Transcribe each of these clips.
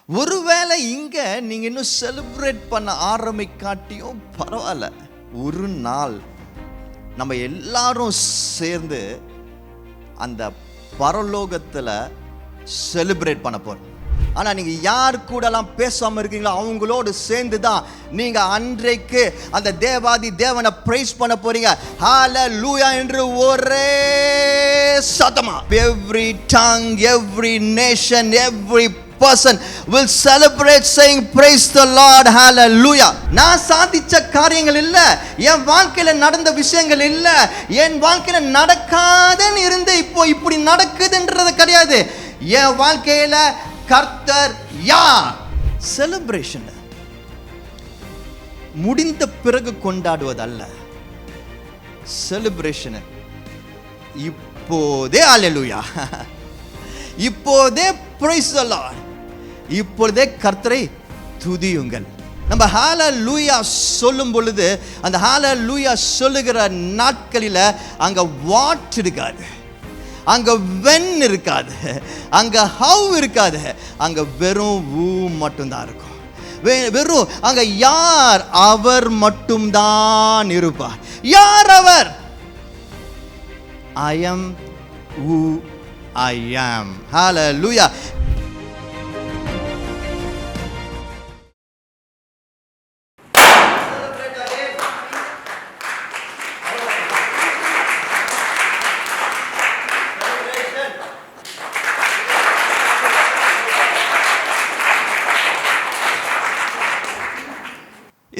ஒருவேளை இங்க நீங்க இன்னும் செலிப்ரேட் பண்ண ஆரம்பிக்காட்டியும் பரவாயில்ல, ஒரு நாள் நம்ம எல்லாரும் சேர்ந்து அந்த பரலோகத்துல செலிப்ரேட் பண்ண போறோம். ஆனா நீங்க யார் கூடலாம் பேசாம இருக்கீங்களோ அவங்களோடு சேர்ந்து தான் நீங்க அன்றைக்கு அந்த தேவாதி தேவனை பிரைஸ் பண்ண போறீங்க. ஹalleluya என்று ஒரே சத்தமா every tongue, every nation, every person will celebrate saying praise the Lord, hallelujah. நான் சாதிச்ச காரியங்கள் இல்ல, என் வாழ்க்கையில நடந்த விஷயங்கள் இல்ல, என் வாழ்க்கையில நடக்காதன்னு இருந்து இப்போ இப்படி நடக்குதுன்றது கிடையாது. என் வாழ்க்கையில கர்த்தர் யார்? செலிப்ரேஷன் முடிந்த பிறகு கொண்டாடுவதல்ல, செலிப்ரேஷன் இப்போதே ஹalleluya, இப்போதே praise the Lord, இப்பொழுதே கர்த்தரை துதியுங்கள். நம்ம ஹalleluya சொல்லும் பொழுது அந்த ஹalleluya சொல்லுகிற நாட்களில் அங்க வாட் இருக்காது, அங்க வென் இருக்காது, அங்க ஹவ் இருக்காது, அங்க வெறும் ஊ மட்டும்தான் இருக்கும். வெறும் அங்க யார்? அவர் மட்டும்தான் இருப்பார். யார் அவர்? I am who I am. Hallelujah.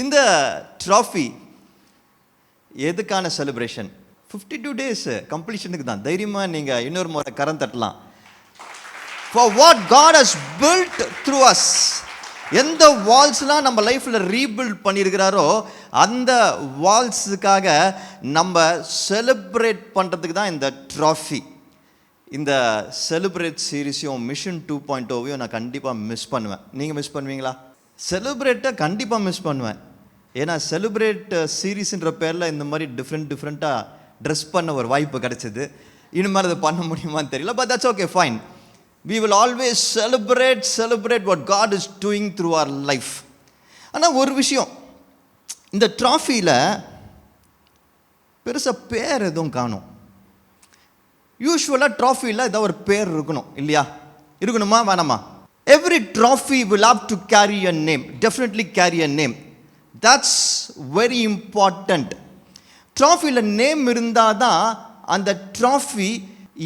இந்த ட்ராஃபி எதுக்கான செலிப்ரேஷன்? 52 days கம்ப்ளீஷனுக்கு தான். தைரியமா நீங்க இன்னொரு முறை கரம் தட்டலாம். For what God has built through us. எந்த வால்ஸ்லாம் நம்ம லைஃப்ல ரீபில்ட் பண்ணியிருக்கிறாரோ அந்த வால்ஸுக்காக நம்ம செலிப்ரேட் பண்றதுக்கு தான் இந்த ட்ராஃபி. இந்த செலிப்ரேட் சீரீஸையும் மிஷன் 2.0வையும் நான் கண்டிப்பாக மிஸ் பண்ணுவேன். நீங்கள் மிஸ் பண்ணுவீங்களா? செலிப்ரேட்டை கண்டிப்பாக மிஸ் பண்ணுவேன். ஏன்னா செலிப்ரேட் சீரீஸ்ன்ற பேரில் இந்த மாதிரி டிஃப்ரெண்ட்டாக ட்ரெஸ் பண்ண ஒரு வாய்ப்பு கிடைச்சிது. இனிமேல் அதை பண்ண முடியுமான்னு தெரியல. But that's okay, fine. We will always celebrate what God is doing through our life. ஆனால் ஒரு விஷயம், இந்த ட்ராஃபியில் பெருசாக பேர் எதுவும் காணும். யூஸ்வலாக ட்ராஃபியில் ஏதாவது ஒரு பேர் இருக்கணும் இல்லையா? இருக்கணுமா வேணாமா? Every trophy will have to carry a name, definitely carry a name. That's very important. ட்ராஃபியில் நேம் இருந்தால் தான் அந்த ட்ராஃபி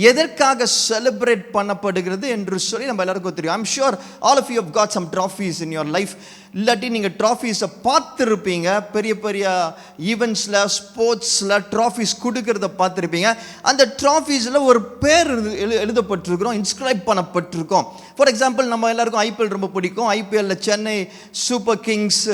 எதற்காக செலிப்ரேட் பண்ணப்படுகிறது என்று சொல்லி நம்ம எல்லாருக்கும் தெரியும். I'm sure all of you have got some trophies in your life. இல்லாட்டி நீங்கள் ட்ராஃபீஸை பார்த்துருப்பீங்க. பெரிய பெரிய ஈவெண்ட்ஸில், ஸ்போர்ட்ஸில் ட்ராஃபீஸ் கொடுக்கறத பார்த்துருப்பீங்க. அந்த ட்ராஃபீஸில் ஒரு பேர் எழுதப்பட்டிருக்கிறோம், இன்ஸ்கிரைப் பண்ணப்பட்டிருக்கோம். ஃபார் எக்ஸாம்பிள், நம்ம எல்லாருக்கும் ஐபிஎல் ரொம்ப பிடிக்கும். ஐபிஎல்லில் சென்னை சூப்பர் கிங்ஸ்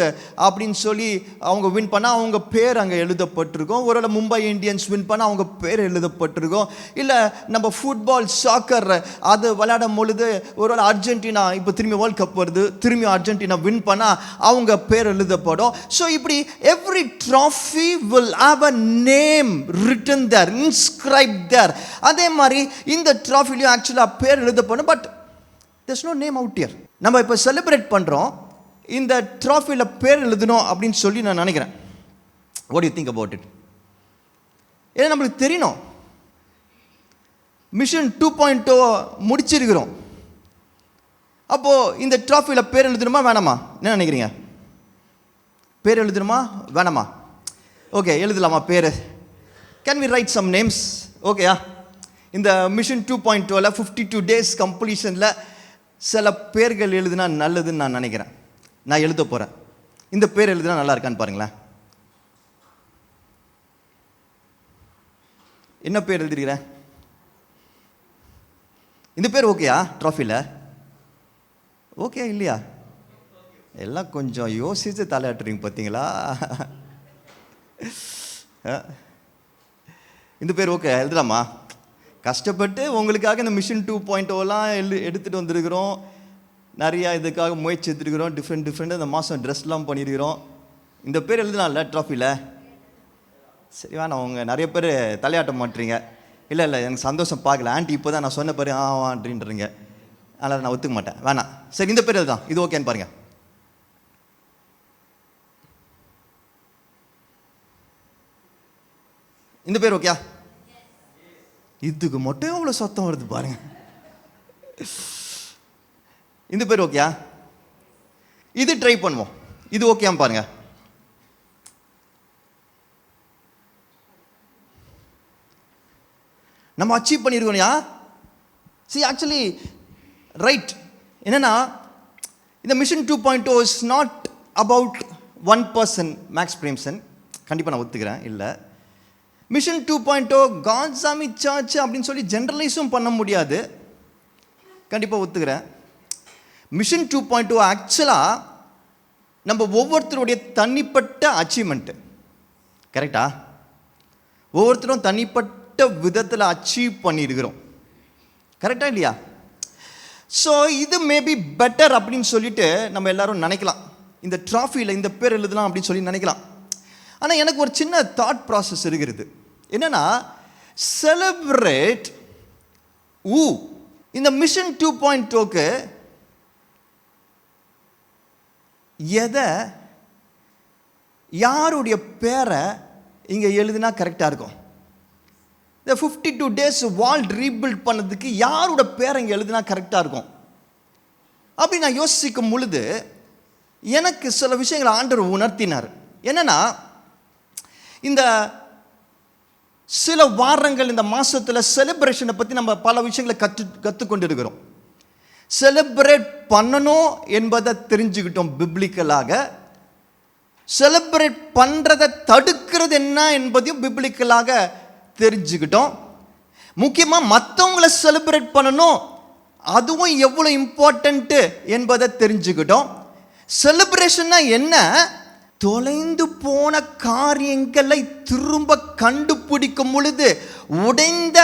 அப்படின்னு சொல்லி அவங்க வின் பண்ணால் அவங்க பேர் அங்கே எழுதப்பட்டிருக்கும். ஒருவேளை மும்பை இந்தியன்ஸ் வின் பண்ணால் அவங்க பேர் எழுதப்பட்டிருக்கும். இல்லை நம்ம ஃபுட்பால், சாக்கர் அது விளையாடும் பொழுது ஒருவேளை அர்ஜென்டினா இப்போ திரும்பி வேர்ல்ட் கப் வருது, திரும்பி அர்ஜென்டினா வின் பண்ணால் அவங்க பேர் எழுதப்படும். ஸோ இப்படி every trophy will have a name written there, inscribe there. அதே மாதிரி இந்த ட்ராஃபிலையும் ஆக்சுவலாக பேர் எழுதப்படும். But there's no name out here. நம்ம இப்போ செலிப்ரேட் பண்ணுறோம், இந்த ட்ராஃபியில் பேர் எழுதணும் அப்படின்னு சொல்லி நான் நினைக்கிறேன். what do you think about it? ஏன்னா நம்மளுக்கு தெரியணும், மிஷன் 2.0 முடிச்சிருக்கிறோம். அப்போது இந்த ட்ராஃபியில் பேர் எழுதணுமா வேணாமா? என்ன நினைக்கிறீங்க? பேர் எழுதணுமா வேணாமா? ஓகே, எழுதலாமா பேர்? Can we write some names? ஓகேயா? இந்த மிஷன் 2.0ல 52 days கம்ப்ளீஷனில் சில பேர்கள் எழுதுனா நல்லதுன்னு நான் நினைக்கிறேன். நான் எழுத போகிறேன். இந்த பேர் எழுதுனா நல்லா இருக்கான்னு பாருங்களேன். என்ன பேர் எழுதிருக்கிறேன்? இந்த பேர் ஓகேயா ட்ராஃபியில்? ஓகே இல்லையா? எல்லாம் கொஞ்சம் யோசித்து தலையாட்டுறீங்க பார்த்தீங்களா? இந்த பேர் ஓகே எழுதலாமா? கஷ்டப்பட்டு உங்களுக்காக இந்த மிஷன் 2.0லாம் எடுத்துகிட்டு வந்துருக்கிறோம். நிறையா இதுக்காக முயற்சி எடுத்துருக்கிறோம். டிஃப்ரெண்ட்டாக இந்த மாதம் ட்ரெஸ்லாம் பண்ணியிருக்கிறோம். இந்த பேர் எழுதலாம்ல ட்ராஃபியில்? சரி வேணாம், அவங்க நிறைய பேர் தலையாட்ட மாட்டுறீங்க. இல்லை எனக்கு சந்தோஷம் பார்க்கல. ஆண்டி இப்போ தான் நான் சொன்ன பேர் அப்படின்றீங்க. அதனால் நான் ஒத்துக்க மாட்டேன், வேணாம். சரி, இந்த பேர் தான், இது ஓகேன்னு பாருங்க. இந்த பேர் ஓகே? இதுக்கு மட்டும் எவ்வளோ சத்தம் வருது பாருங்க. இந்த பேர் ஓகே? இது ட்ரை பண்ணுவோம். இது ஓகே பாருங்க. நம்ம அச்சீவ் பண்ணியிருக்கோம்யா. See actually right. என்னன்னா, இந்த mission 2.0 is not about one person, மேக்ஸ் பிரேம்சன். கண்டிப்பாக நான் ஒத்துக்கிறேன். இல்லை, மிஷன் 2.0 காட்சாமி சர்ச் அப்படின்னு சொல்லி ஜென்ரலைஸும் பண்ண முடியாது. கண்டிப்பாக ஒத்துக்கிறேன். மிஷன் 2.0 ஆக்சுவலாக நம்ம ஒவ்வொருத்தருடைய தனிப்பட்ட அச்சீவ்மெண்ட்டு. கரெக்டா? ஒவ்வொருத்தரும் தனிப்பட்ட விதத்தில் அச்சீவ் பண்ணியிருக்கிறோம். கரெக்டா இல்லையா? ஸோ இது மேபி பெட்டர் அப்படின்னு சொல்லிட்டு நம்ம எல்லாரும் நினைக்கலாம். இந்த ட்ராஃபியில் இந்த பேர் எழுதலாம் அப்படின்னு சொல்லி நினைக்கலாம். ஆனால் எனக்கு ஒரு சின்ன தாட் ப்ராசஸ் இருக்கிறது. என்னன்னா, செலிப்ரேட் ஊ. இந்த மிஷன் 2.0க்கு எதை, யாருடைய பேரை இங்கே எழுதுனா கரெக்டாக இருக்கும்? இந்த 52 days வால்ட் ரீபில்ட் பண்ணதுக்கு யாரோட பேரை இங்கே எழுதுனா கரெக்டாக இருக்கும் அப்படி நான் யோசிக்கும் பொழுது எனக்கு சில விஷயங்களை ஆண்டவர் உணர்த்தினார். என்னன்னா, இந்த சில வாரங்கள் இந்த மாதத்தில் செலிப்ரேஷனை பற்றி நம்ம பல விஷயங்களை கற்றுக்கொண்டு இருக்கிறோம். செலிப்ரேட் பண்ணணும் என்பதை தெரிஞ்சுக்கிட்டோம் பிப்ளிக்கலாக. செலிப்ரேட் பண்ணுறதை தடுக்கிறது என்ன என்பதையும் பிப்ளிக்கலாக தெரிஞ்சுக்கிட்டோம். முக்கியமாக மற்றவங்களை செலிப்ரேட் பண்ணணும், அதுவும் எவ்வளோ இம்பார்ட்டண்ட்டு என்பதை தெரிஞ்சுக்கிட்டோம். செலிப்ரேஷன்னா என்ன? தொலைந்து போன காரியங்களை திரும்ப கண்டுபிடிக்கும் பொழுது, உடைந்த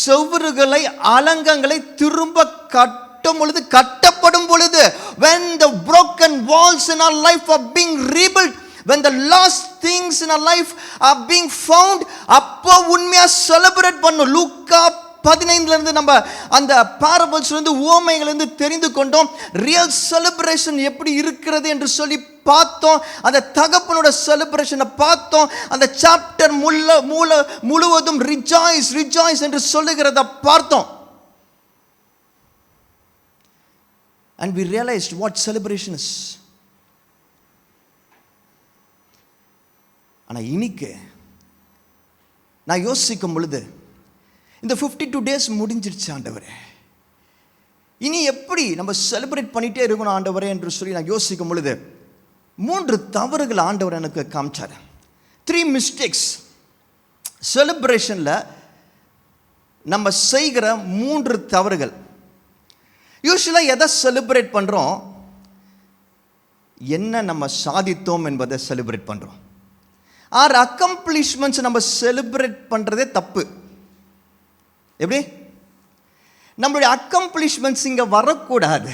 செவுறுகளை, அலங்கங்களை திரும்ப கட்டும் பொழுது, கட்டப்படும் பொழுது, when the broken walls in our life are being rebuilt, when the lost things in our life are being found, அப்போ உண்மையா செலிப்ரேட் பண்ணும். லூக்கா 15 நம்ம அந்த பாரபிள்ஸ் உவமைகளிலிருந்து தெரிந்து கொண்டோம். ரியல் செலிப்ரேஷன் எப்படி இருக்கிறது என்று சொல்லி பார்த்தோம். அந்த தகப்பனோட செலிப்ரேஷனை பார்த்தோம். அந்த சாப்டர் முழுவதும் ரிஜாய்ஸ் ரிஜாய்ஸ் என்று சொல்லுகிறத பார்த்தோம். And we realized what celebration is. ஆனால் இன்னைக்கு நான் யோசிக்கும் பொழுது, இந்த 52 days முடிஞ்சிருச்சு ஆண்டவரே, இனி எப்படி நம்ம செலிப்ரேட் பண்ணிகிட்டே இருக்கணும் ஆண்டவரே என்று சொல்லி நான் யோசிக்கும் பொழுது 3 தவறுகள் ஆண்டவர் எனக்கு காமிச்சார். 3 mistakes செலிப்ரேஷனில் நம்ம செய்கிற 3 தவறுகள். யூஸ்வலாக எதை செலிப்ரேட் பண்ணுறோம்? என்ன நம்ம சாதித்தோம் என்பதை செலிப்ரேட் பண்ணுறோம். ஆர் அக்கம்ப்ளிஷ்மெண்ட்ஸ் நம்ம செலிப்ரேட் பண்ணுறதே தப்பு. எப்படி? நம்மளுடைய அக்கம்ப்ளிஷ்மெண்ட்ஸ் இங்கே வரக்கூடாது.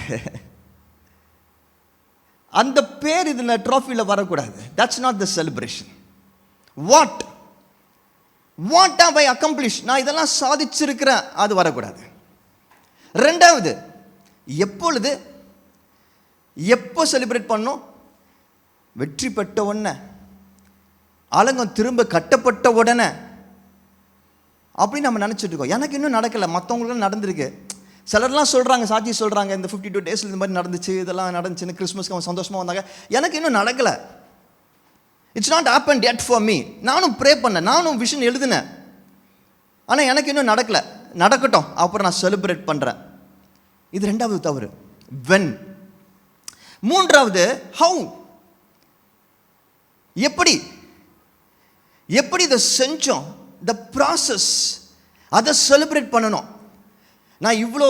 அந்த பேர் இதில் ட்ராஃபியில் வரக்கூடாது. That's not the celebration. What have I accomplish, நான் இதெல்லாம் சாதிச்சிருக்கிறேன், அது வரக்கூடாது. ரெண்டாவது, எப்பொழுது எப்போ செலிப்ரேட் பண்ணோம்? வெற்றி பெற்ற உடனே, ஆலங்கம் திரும்ப கட்டப்பட்ட உடனே அப்படி நம்ம நினச்சிட்டு இருக்கோம். எனக்கு இன்னும் நடக்கலை, மற்றவங்களுக்கும் நடந்திருக்கு. சிலர்லாம் சொல்கிறாங்க, சாட்சி சொல்கிறாங்க, இந்த 52 days இந்த மாதிரி நடந்துச்சு, இதெல்லாம் நடந்துச்சுன்னு, கிறிஸ்மஸ்க்கு அவங்க சந்தோஷமாக வந்தாங்க. எனக்கு இன்னும் நடக்கலை. It's not happen yet for me. நானும் ப்ரே பண்ணேன், நானும் விஷன் எழுதினேன், ஆனால் எனக்கு இன்னும் நடக்கலை. நடக்கட்டும், அப்புறம் நான் செலிப்ரேட் பண்ணுறேன். இது ரெண்டாவது தவறு. when. மூன்றாவது how. எப்படி இதை செஞ்சோம், த ப்ராசஸ், அதை செலிப்ரேட் பண்ணணும். நான் இவ்வளோ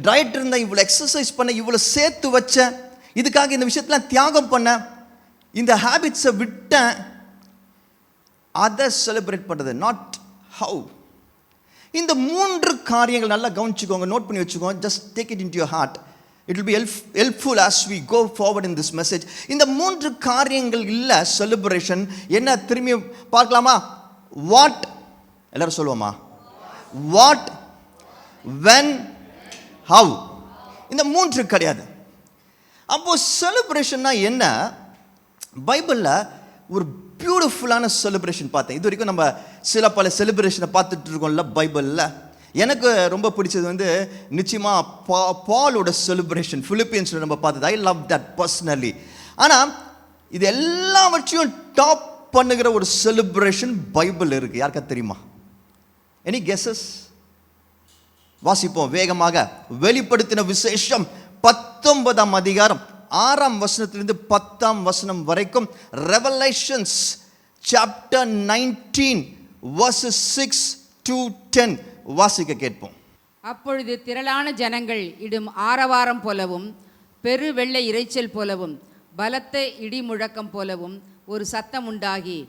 டயட் இருந்தேன், இவ்வளோ எக்ஸசைஸ் பண்ணேன், இவ்வளோ சேர்த்து வச்சேன், இதுக்காக இந்த விஷயத்தெலாம் தியாகம் பண்ணேன், இந்த ஹேபிட்ஸை விட்டேன், அதை செலிப்ரேட் பண்ணுறது. Not how. இந்த 3 காரியங்கள் நல்லா கவனிச்சுக்கோங்க, நோட் பண்ணி வச்சுக்கோங்க. Just take it into your heart. It will be helpful as we go forward in this message. இந்த 3 காரியங்கள் இல்லை செலிப்ரேஷன். என்ன திரும்பி பார்க்கலாமா? வாட், எல்லாரும் சொல்லுவோமா? What, when, how. இந்த 3 கிடையாது. அப்போ செலிப்ரேஷன்னா என்ன? பைபிளில் ஒரு பியூட்டிஃபுல்லான செலிப்ரேஷன் பார்த்தேன். இது வரைக்கும் நம்ம பல செலிப்ரேஷனை பார்த்துட்டு இருக்கோம்ல பைபிளில். எனக்கு ரொம்ப பிடிச்சது நிச்சயமாக பாலோட செலிப்ரேஷன் பிலிப்பியன்ஸில் நம்ம பார்த்தது. I love that personally. ஆனால் இது எல்லாவற்றையும் டாப் பண்ணுகிற ஒரு செலிப்ரேஷன் பைபிள் இருக்குது. யாருக்கா தெரியுமா? Any guesses? வாசிப்போம் வேகமாக. வெளிப்படுத்தின விசேஷம் 19ஆம் அதிகாரம் 6ஆம் வசனத்திலிருந்து 10ஆம் வசனம் வரைக்கும். ரெவலேஷன்ஸ் சாப்டர் 19 verses 6 to 10 வாசிக்க கேட்போம். அப்பொழுது திரளான ஜனங்கள் இடும் ஆரவாரம் போலவும் பெரு வெள்ளை இரைச்சல் போலவும் பலத்த இடி முழக்கம் போலவும் ஒரு சத்தம் உண்டாகி,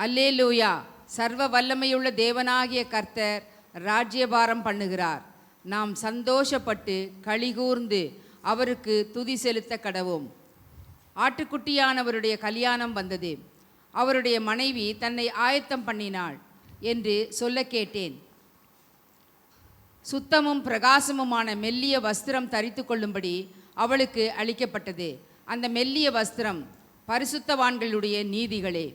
அல்லேலூயா, சர்வ வல்லமையுள்ள தேவனாகிய கர்த்தர் ராஜ்யபாரம் பண்ணுகிறார். நாம் சந்தோஷப்பட்டு களிகூர்ந்து அவருக்கு துதி செலுத்த கடவோம். ஆட்டுக்குட்டியானவருடைய கல்யாணம் வந்தது, அவருடைய மனைவி தன்னை ஆயத்தம் பண்ணினாள் என்று சொல்ல கேட்டேன். சுத்தமும் பிரகாசமுமான மெல்லிய வஸ்திரம் தரித்து கொள்ளும்படி அவளுக்கு அளிக்கப்பட்டது. அந்த மெல்லிய வஸ்திரம் பரிசுத்தவான்களுடைய நீதிகளே.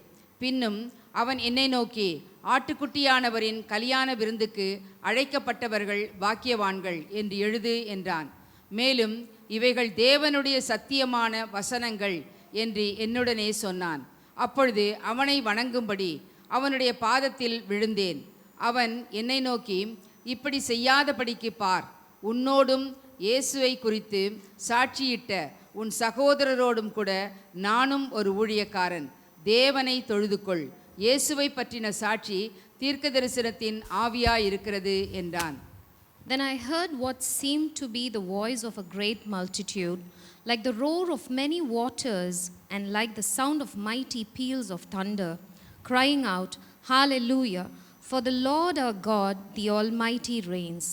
பின்னும் அவன் என்னை நோக்கி, ஆட்டுக்குட்டியானவரின் கல்யாண விருந்துக்கு அழைக்கப்பட்டவர்கள் பாக்கியவான்கள் என்று எழுது என்றான். மேலும் இவைகள் தேவனுடைய சத்தியமான வசனங்கள் என்று என்னுடனே சொன்னான். அப்பொழுது அவனை வணங்கும்படி அவனுடைய பாதத்தில் விழுந்தேன். அவன் என்னை நோக்கி, இப்படி செய்யாதபடிக்கு பார், உன்னோடும் இயேசுவை குறித்து சாட்சியிட்ட உன் சகோதரரோடும் கூட நானும் ஒரு ஊழியக்காரன். தேவனை தொழுதுகொள். இயேசுவை பற்றின சாட்சி தீர்க்க தரிசனத்தின் ஆவியாயிருக்கிறது என்றான். Then I heard what seemed to be the voice of a great multitude, like the roar of many waters and like the sound of mighty peals of thunder, crying out, Hallelujah, for the Lord our God, the Almighty reigns.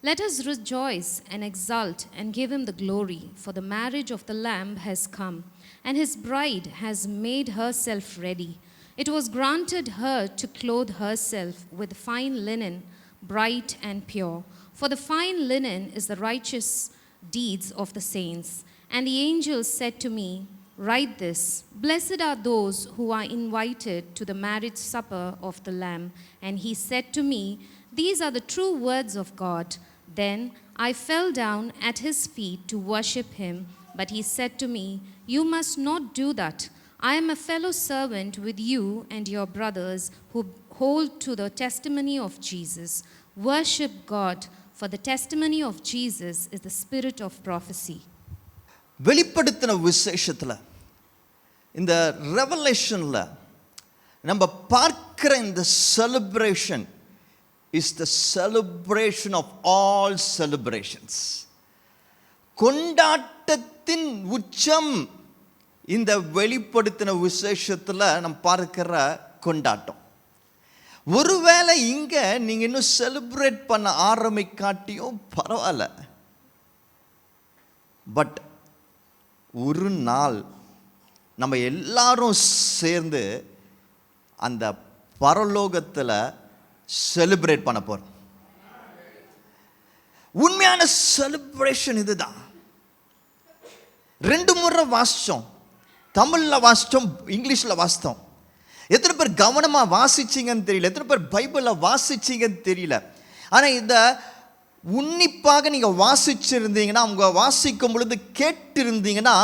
Let us rejoice and exult and give him the glory, for the marriage of the Lamb has come, and his bride has made herself ready. It was granted her to clothe herself with fine linen, bright and pure. For the fine linen is the righteous deeds of the saints. And the angel said to me, write this, blessed are those who are invited to the marriage supper of the Lamb. And he said to me, these are the true words of God. Then I fell down at his feet to worship him. But he said to me, you must not do that. I am a fellow servant with you and your brothers who hold to the testimony of Jesus. Worship God, for the testimony of Jesus is the spirit of prophecy. வெளிப்படுத்தின விசேஷத்தில் இந்த ரெவலேஷனில் நம்ம பார்க்கிற இந்த celebration is the celebration of all celebrations. கொண்டாட்டத்தின் உச்சம் இந்த வெளிப்படுத்தின விசேஷத்தில் நம்ம பார்க்கிற கொண்டாட்டம். ஒருவேளை இங்கே நீங்கள் இன்னும் செலிப்ரேட் பண்ண ஆரம்பிக்காட்டியும் பரவாயில்ல, பட் ஒரு நாள் நம்ம எல்லாரும் சேர்ந்து அந்த பரலோகத்தில் செலிப்ரேட் பண்ண போகிறோம். உண்மையான செலிப்ரேஷன் இதுதான். 2 முறை வாசித்தோம், தமிழில் வாசித்தோம், இங்கிலீஷில் வாசித்தோம். எத்தனை பேர் கவனமாக வாசிச்சிங்கன்னு தெரியல, எத்தனை பேர் பைபிளில் வாசிச்சிங்கன்னு தெரியல. ஆனால் இந்த உன்னிப்பாக நீங்கள் வாசிச்சிருந்தீங்கன்னா, அவங்க வாசிக்கும் பொழுது கேட்டிருந்தீங்கன்னா,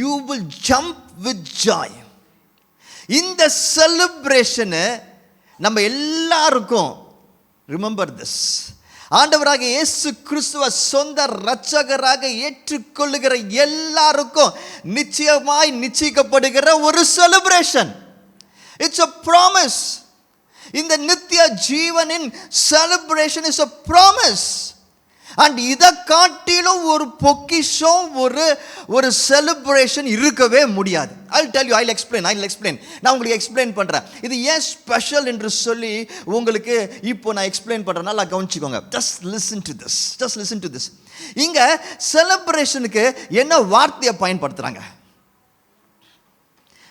you will jump with joy. இந்த செலிப்ரேஷனு நம்ம எல்லாருக்கும், ரிமெம்பர் திஸ், ஆண்டவராக இயேசு கிறிஸ்துவ சொந்த இரட்சகராக ஏற்றுக்கொள்ளுகிற எல்லாருக்கும் நிச்சயமாய் நிச்சயிக்கப்படுகிற ஒரு செலிப்ரேஷன். It's a promise. இந்த நித்திய ஜீவனின் celebration is a promise. And இதை காட்டிலும் ஒரு பொக்கிஷம், ஒரு celebration இருக்கவே முடியாது. I'll tell you, I'll explain. நான் உங்களுக்கு எக்ஸ்பிளைன் பண்ணுறேன். இது ஏன் ஸ்பெஷல் என்று சொல்லி உங்களுக்கு இப்போ நான் எக்ஸ்பிளைன் பண்ணுறேன். நல்லா கவனிச்சுக்கோங்க. Just listen to this. இங்கே செலிப்ரேஷனுக்கு என்ன வார்த்தையை பயன்படுத்துகிறாங்க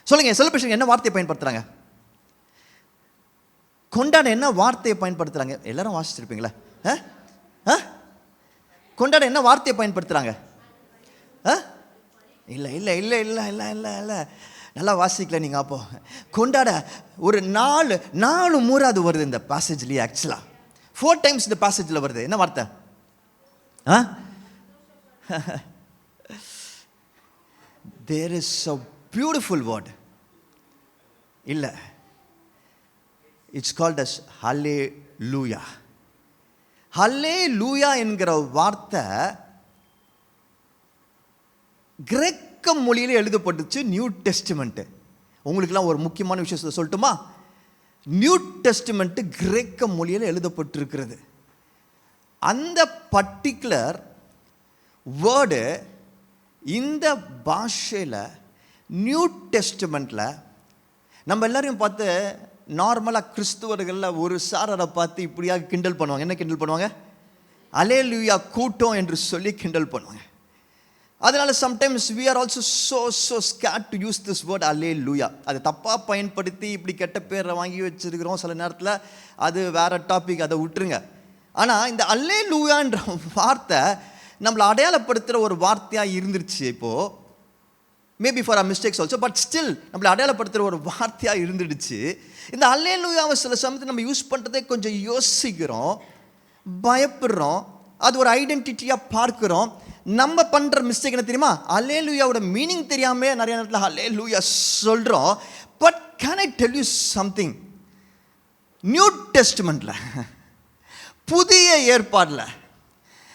சொல்லுங்க. செலிப்ரேஷன் என்ன வார்த்தையை பயன்படுத்துகிறாங்க? கொண்டாட என்ன வார்த்தையை பயன்படுத்துகிறாங்க? எல்லாரும் வாசிச்சிருப்பீங்களா? கொண்டாட என்ன வார்த்தையை பயன்படுத்துகிறாங்க? இல்லை இல்லை இல்லை இல்லை இல்லை இல்லை இல்லை நல்லா வாசிக்கல நீங்கள். அப்போ கொண்டாட ஒரு 4 முறை அது வருது இந்த பேசேஜ்லேயே. ஆக்சுவலாக 4 times இந்த பேசேஜில் வருது. என்ன வார்த்தை? There is a beautiful word. இல்லை, இட்ஸ் கால்ட் அஸ் ஹல்லேலூயா. ஹல்லேலூயா என்கிற வார்த்தை கிரேக்க மொழியில் எழுதப்பட்டுச்சு, நியூ டெஸ்டிமெண்ட்டு. உங்களுக்கெல்லாம் ஒரு முக்கியமான விஷயத்தை சொல்லட்டுமா? நியூ டெஸ்டிமெண்ட்டு கிரேக்க மொழியில் எழுதப்பட்டிருக்கிறது. அந்த பர்டிகுலர் வேர்டு இந்த பாஷையில் நியூ டெஸ்டிமெண்ட்டில் நம்ம எல்லாரையும் பார்த்து நார்மலாக கிறிஸ்துவர்களில் ஒரு சாரரை பார்த்து இப்படியாக கிண்டல் பண்ணுவாங்க. என்ன கிண்டல் பண்ணுவாங்க? அல்லேலூயா கூட்டம் என்று சொல்லி கிண்டல் பண்ணுவாங்க. அதனால sometimes we are also so scared to use this word அல்லேலூயா. அது தப்பாக பயன்படுத்தி இப்படி கெட்ட பேரை வாங்கி வச்சிருக்கிறோம் சில நேரத்தில். அது வேற டாபிக், அதை விட்டுருங்க. ஆனால் இந்த அல்லேலூயான்ற வார்த்தை நம்மளை அடையாளப்படுத்துகிற ஒரு வார்த்தையாக இருந்துருச்சு. இப்போது maybe for mistakes also, but still நம்மளை அடையாளப்படுத்துகிற ஒரு வார்த்தையாக இருந்துடுச்சு. இந்த அல்லேலூயாவை சில சமயத்தில் நம்ம யூஸ் பண்ணுறதே கொஞ்சம் யோசிக்கிறோம், பயப்படுறோம், அது ஒரு ஐடென்டிட்டியாக பார்க்குறோம். நம்ம பண்ணுற மிஸ்டேக் என்ன தெரியுமா? அல்லேலூயாவோட மீனிங் தெரியாமே நிறைய நேரத்தில் அல்லேலூயா சொல்கிறோம். But can I tell you something? New டெஸ்ட்மெண்ட்டில், புதிய ஏற்பாடில்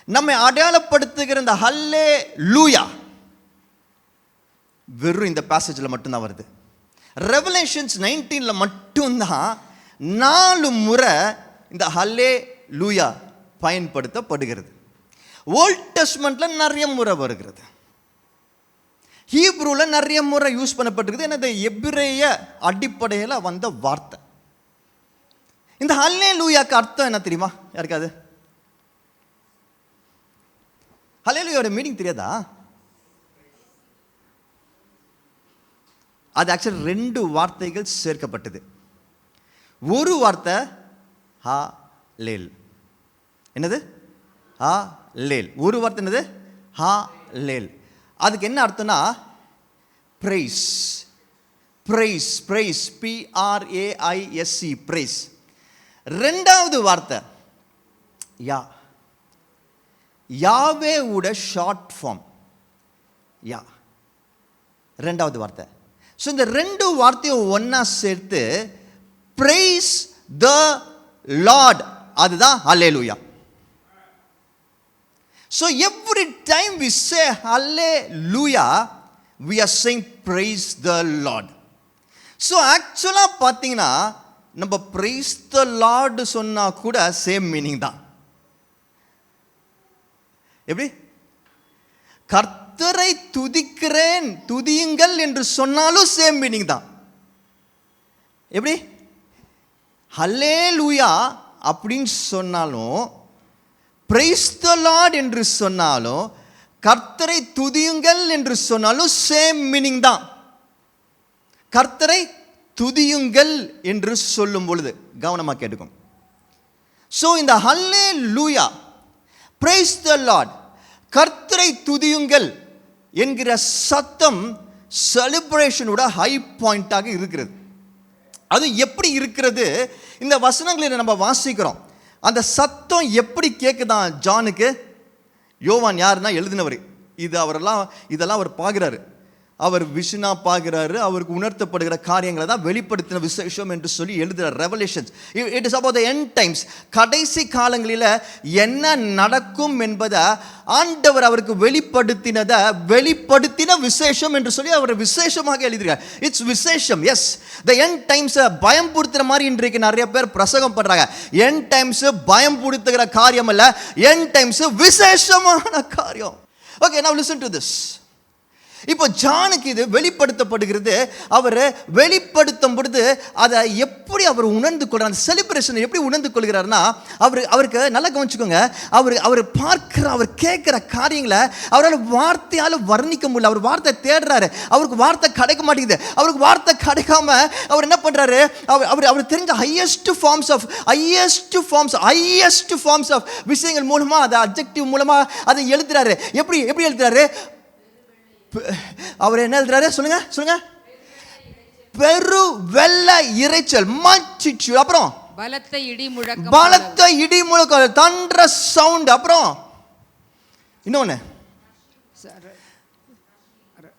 நம்மை அடையாளப்படுத்துகிற இந்த ஹல்லேலூயா வெறும் இந்த பேசேஜில் மட்டும்தான் வருது. ரெவலேஷன்ஸ் 19 மட்டும்தான் 4 முறை இந்த ஹல்லேலூயா பயன்படுத்தப்படுகிறது. ஓல்ட் டெஸ்ட்மெண்ட்டில் நிறைய முறை வருகிறது. ஹீப்ரூவில் நிறைய முறை யூஸ் பண்ணப்பட்டிருக்குது. எனது எபிரேய அடிப்படையில் வந்த வார்த்தை. இந்த ஹல்லேலூயாக்கு அர்த்தம் என்ன தெரியுமா யாருக்காது? ஹல்லேலூயாவோட மீனிங் தெரியாதா? அது ஆக்சுவலி 2 வார்த்தைகள் சேர்க்கப்பட்டது. ஒரு வார்த்தை ஹா லேல். என்னது? ஹா லேல். ஒரு வார்த்தை என்னது? ஹா லேல். அதுக்கு என்ன அர்த்தம்னா praise. Praise, praise, PRAISE, praise. 2வது வார்த்தை யா. யாவே உட ஷார்ட் ஃபார்ம் யா. 2வது வார்த்தை. ஸோ இந்த 2 வார்த்தையும் ஒன்றா சேர்த்து பிரைஸ் த லார்ட், அதுதான் ஹல்லேலூயா. So every time we say hallelujah, we are saying praise the Lord. So actually பார்த்தீங்கன்னா நம்ம praise the Lord சொன்னா கூட சேம் மீனிங் தான். எப்படி? கர்த்தரை துதிக்கிறேன், துதியுங்கள் என்று சொன்னாலும் சேம் மீனிங் தான். எப்படி? ஹல்லேலூயா அப்படின்னு சொன்னாலும், பிரைஸ் த லார்ட் என்று சொன்னாலும், கர்த்தரை துதியுங்கள் என்று சொன்னாலும் சேம் மீனிங் தான். கர்த்தரை துதியுங்கள் என்று சொல்லும் பொழுது கவனமாக கேட்டுக்கோங்க. ஸோ இந்த ஹல்லேலூயா, பிரைஸ் த லார்ட், கர்த்தரை துதியுங்கள் என்கிற சத்தம் செலிப்ரேஷனோட ஹை பாயிண்டாக இருக்கிறது. அது எப்படி இருக்கிறது? இந்த வசனங்களை நம்ம வாசிக்கிறோம். அந்த சத்தம் எப்படி கேட்குதான் ஜானுக்கு? யோவான் யாருன்னா எழுதினவர். இதெல்லாம் அவர் பார்க்குறாரு. அவர் விஷனா பார்க்குறாரு. அவருக்கு உணர்த்தப்படுகிற காரியங்களை தான் வெளிப்படுத்தின விசேஷம் என்று சொல்லி எழுதுகிறார். Revelations. It is about the end times. கடைசி காலங்களில் என்ன நடக்கும் என்பதை ஆண்டவர் அவருக்கு வெளிப்படுத்தின விசேஷம் என்று சொல்லி அவர் விசேஷமாக எழுதுகிறார். இட்ஸ் விசேஷம். எஸ், த எண்ட் டைம்ஸை பயம் படுத்துகிற மாதிரி இன்றைக்கு நிறைய பேர் பிரசங்கம் பண்ணுறாங்க. எண்ட் டைம்ஸ் பயம் படுத்துகிற காரியம் அல்ல, எண்ட் டைம்ஸ் விசேஷமான காரியம். Okay, now listen to this. இப்போ ஜானுக்கு இது வெளிப்படுத்தப்படுகிறது. அவர் வெளிப்படுத்தும் பொழுது அதை எப்படி அவர் உணர்ந்து கொள்கிறார், அந்த செலிப்ரேஷனை எப்படி உணர்ந்து கொள்கிறார்னா, அவருக்கு நல்லா கவனிச்சுக்கோங்க, அவர் பார்க்கிற, அவர் கேட்குற காரியங்களை அவரால் வார்த்தையால் வர்ணிக்க முடியல. அவர் வார்த்தை தேடுறாரு, அவருக்கு வார்த்தை கிடைக்க மாட்டேங்குது. அவருக்கு வார்த்தை கிடைக்காம அவர் என்ன பண்ணுறாரு, அவர் தெரிஞ்ச ஹையஸ்ட் ஃபார்ம்ஸ் ஆஃப் விஷயங்கள் மூலமாக, அதை அட்ஜெக்டிவ் மூலமாக அதை எழுதுறாரு. எப்படி எழுதுறாரு? அவர் என்ன எழுதுறாரு சொல்லுங்க. பெரு வெள்ள இரைச்சல், மல்டிட்யூட். அப்புறம் பலத்த இடி முழக்கம், தண்டர் சவுண்ட். அப்புறம் இன்னொன்னு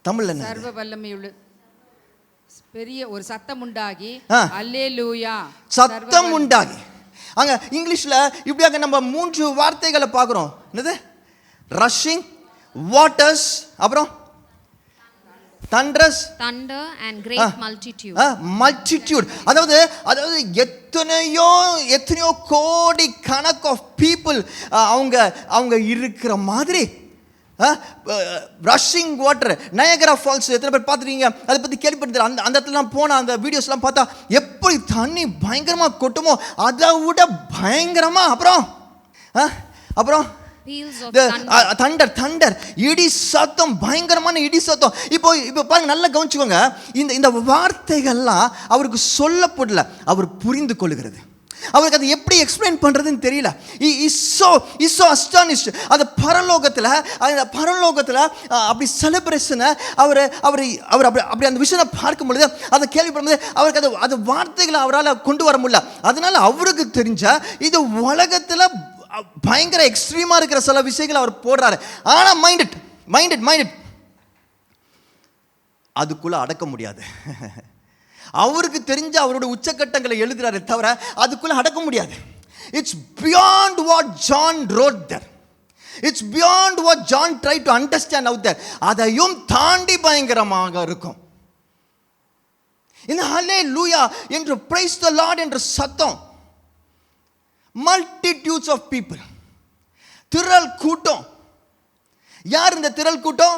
தமிழ்ல என்ன? சர்வ வல்லமையுள்ள பெரிய ஒரு சத்தம் உண்டாகி, அல்லேலூயா சத்தம் உண்டாகி. அங்க இங்கிலீஷ்ல இப்படியாக நம்ம 3 வார்த்தைகளை பார்க்கிறோம். என்னது? ரஷிங் வாட்டர்ஸ், அப்புறம் thunder and great multitude. அதாவது எத்தனையோ கோடி கணக்கு ஆஃப் பீப்புள் அவங்க இருக்கிற மாதிரி. ரஷிங் வாட்டர், நயகரா ஃபால்ஸ் எத்தனை பேர் பார்த்துருக்கீங்க? அதை பற்றி கேள்விப்பட்டு அந்த இடத்துலலாம் போனால் அந்த வீடியோஸ்லாம் பார்த்தா எப்படி தண்ணி பயங்கரமாக கொட்டுமோ அதை விட பயங்கரமாக. அப்புறம் தண்டர், இடி சத்தம், பயங்கரமான இடி சத்தம். இப்போ பாருங்க, நல்லா கவனிச்சுக்கோங்க. இந்த வார்த்தைகள்லாம் அவருக்கு சொல்லப்படல, அவர் புரிந்து கொள்கிறது. அவருக்கு அதை எப்படி எக்ஸ்பிளைன் பண்றதுன்னு தெரியல. Is so astonished. அந்த பரலோகத்தில் அப்படி செலிப்ரேஷனை அவர் அப்படி அந்த விஷயம் பார்க்கும் பொழுது, அதை கேள்விப்படும்போது அவருக்கு அது வார்த்தைகளை அவரால் கொண்டு வர முடியல. அதனால அவருக்கு தெரிஞ்ச இது உலகத்தில் பயங்கர எக்ஸ்ட்ரீமா இருக்கிற சில விஷயங்களை அவர் போடுறாரு. ஆனா மைண்ட் அதுக்குள்ள அடக்க முடியாது. அவருக்கு தெரிஞ்ச அவரோட உச்சக்கட்டங்களை எழுதுறாரு தவிர அதுக்குள்ள அடக்க முடியாது. It's beyond what John wrote there. It's beyond what John try to understand out there. அதையும் தாண்டி பயங்கரமாக இருக்கும். இந்த ஹல்லேலூயா என்று பிரைஸ் தி லார்ட் என்ற சத்தம், மல்டிட்யூட்ஸ் ஆஃப் பீப்புள், திரள் கூட்டம். யார் இந்த திரள் கூட்டம்?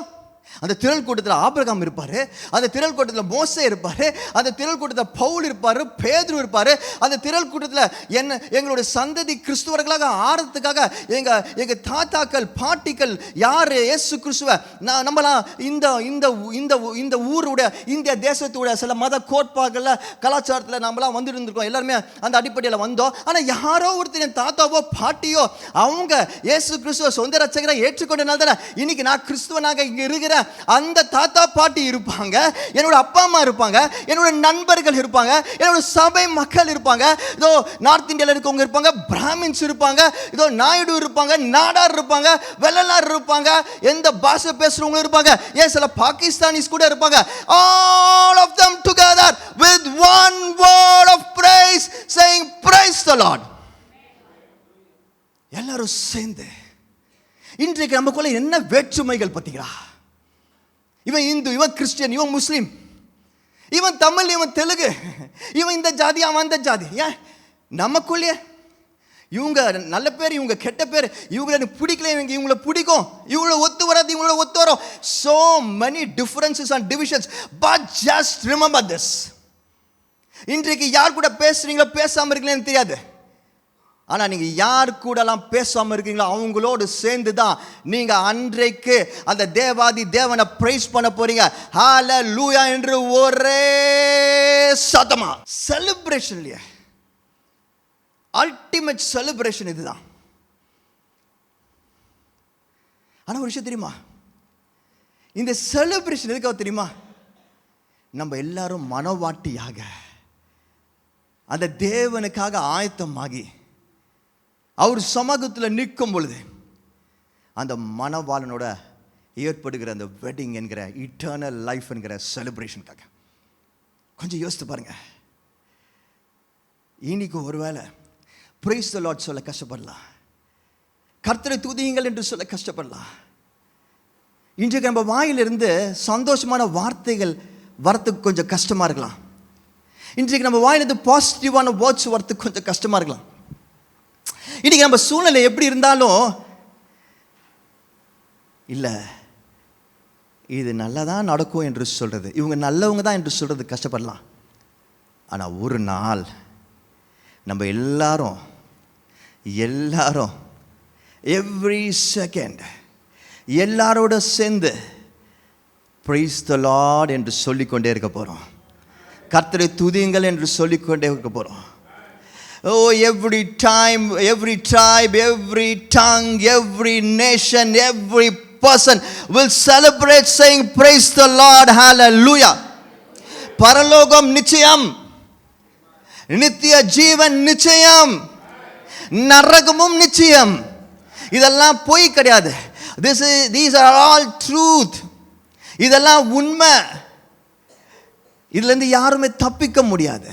அந்த திரள் கூட்டத்தில் ஆபிரகாம் இருப்பார், அந்த திரள் கூட்டத்தில் மோசே இருப்பார், அந்த திரள் கூட்டத்தில் பவுல் இருப்பார், பேதுரு இருப்பார். அந்த திரள் கூட்டத்தில் எங்களுடைய சந்ததி கிறிஸ்துவர்களாக ஆறதுக்காக எங்கள் தாத்தாக்கள் பாட்டிகள் யார் இயேசு கிறிஸ்துவ நம்மளாம் இந்த ஊருடைய இந்திய தேசத்துடைய சில மத கோட்பாடுகளில் கலாச்சாரத்தில் நம்மளாம் வந்துட்டு இருந்திருக்கோம். எல்லாருமே அந்த அடிப்படையில் வந்தோம். ஆனால் யாரோ ஒருத்தர் தாத்தாவோ பாட்டியோ அவங்க இயேசு கிறிஸ்துவ சொந்த ரட்சகரை ஏற்றுக்கொண்டனால தானே இன்னைக்கு நான் கிறிஸ்துவனாக இங்கே இருக்கிறேன். அந்த தாத்தா பாட்டி இருப்பாங்க, என்னோட அப்பா அம்மா இருப்பாங்க, என்னோட நண்பர்கள் இருப்பாங்க, என்னோட சபை மக்கள் இருப்பாங்க, இதோ நார்த் இந்தியாவில் இருக்கவங்க இருப்பாங்க, பிராமின்ஸ் இருப்பாங்க, இதோ நாயுடு இருப்பாங்க, நாடார் இருப்பாங்க, வெள்ளலார் இருப்பாங்க, எந்த பாஷை பேசுறவங்க இருப்பாங்க, ஏன் சில பாகிஸ்தானிஸ் கூட இருப்பாங்க. All of them together with one word of praise saying praise the Lord. எல்லாரும் சேர்ந்து இன்றைக்கு நமக்குள்ள என்ன வேற்றுமைகள் பார்த்தீங்களா? இவன் இந்து, இவன் கிறிஸ்டியன், இவன் முஸ்லீம், இவன் தமிழ், இவன் தெலுங்கு, இவன் இந்த ஜாதி, அவன் அந்த ஜாதி. ஏன் நமக்குள்ளே இவங்க நல்ல பேர், இவங்க கெட்ட பேர், இவங்களை எனக்கு பிடிக்கல, இவங்களை பிடிக்கும், இவங்கள ஒத்து வராது, இவங்கள ஒத்து வரும். So many differences and divisions, but just remember this. இன்றைக்கு யார் கூட பேசுறீங்களோ பேசாமல் இருக்கீங்களேன்னு தெரியாது. ஆனால் நீங்கள் யார் கூடலாம் பேசாமல் இருக்கீங்களோ அவங்களோடு சேர்ந்து தான் நீங்கள் அன்றைக்கு அந்த தேவாதி தேவனை பிரைஸ் பண்ண போறீங்க. ஹல்லேலூயா என்று ஒரே சத்தமா. செலிப்ரேஷன் இல்லையா, அல்டிமேட் செலிப்ரேஷன் இதுதான். ஆனால் ஒரு விஷயம் தெரியுமா, இந்த செலிப்ரேஷன் எதுக்காக தெரியுமா? நம்ம எல்லாரும் மனவாட்டியாக அந்த தேவனுக்காக ஆயத்தமாகி அவர் சமூகத்தில் நிற்கும் பொழுது அந்த மணவாளனோட ஏற்படுகிற அந்த வெட்டிங் என்கிற இட்டர்னல் லைஃப் என்கிற செலிப்ரேஷனுக்காக கொஞ்சம் யோசித்து பாருங்க. இன்னைக்கு ஒருவேளை பிரைஸ் தி லார்ட் சொல்ல கஷ்டப்படலாம், கர்த்தரை துதியுங்கள் என்று சொல்ல கஷ்டப்படலாம். இன்றைக்கு நம்ம வாயிலிருந்து சந்தோஷமான வார்த்தைகள் வரத்துக்கு கொஞ்சம் கஷ்டமா இருக்கலாம். இன்றைக்கு நம்ம வாயிலிருந்து பாசிட்டிவான வேர்ட்ஸ் வரத்துக்கு கொஞ்சம் கஷ்டமா இருக்கலாம். இன்னைக்கு நம்ம சூழ்நிலை எப்படி இருந்தாலும் இல்லை, இது நல்லதான் நடக்கும் என்று சொல்கிறது, இவங்க நல்லவங்க தான் என்று சொல்கிறது கஷ்டப்படலாம். ஆனால் ஒரு நாள் நம்ம எல்லாரும் எவ்ரி செகண்ட் எல்லாரோட சேர்ந்து பிரைஸ் தி லார்ட் என்று சொல்லிக்கொண்டே இருக்க போகிறோம். கர்த்தரை துதியுங்கள் என்று சொல்லிக்கொண்டே இருக்க போகிறோம். Oh, every time, every tribe, every tongue, every nation, every person will celebrate saying praise the Lord, hallelujah. பரலோகம் நிச்சயம், நித்திய ஜீவன் நிச்சயம், நரகமும் நிச்சயம். இதெல்லாம் பொய் கிடையாது. These are all truth. இதெல்லாம் உண்மை. இதுலேருந்து யாருமே தப்பிக்க முடியாது.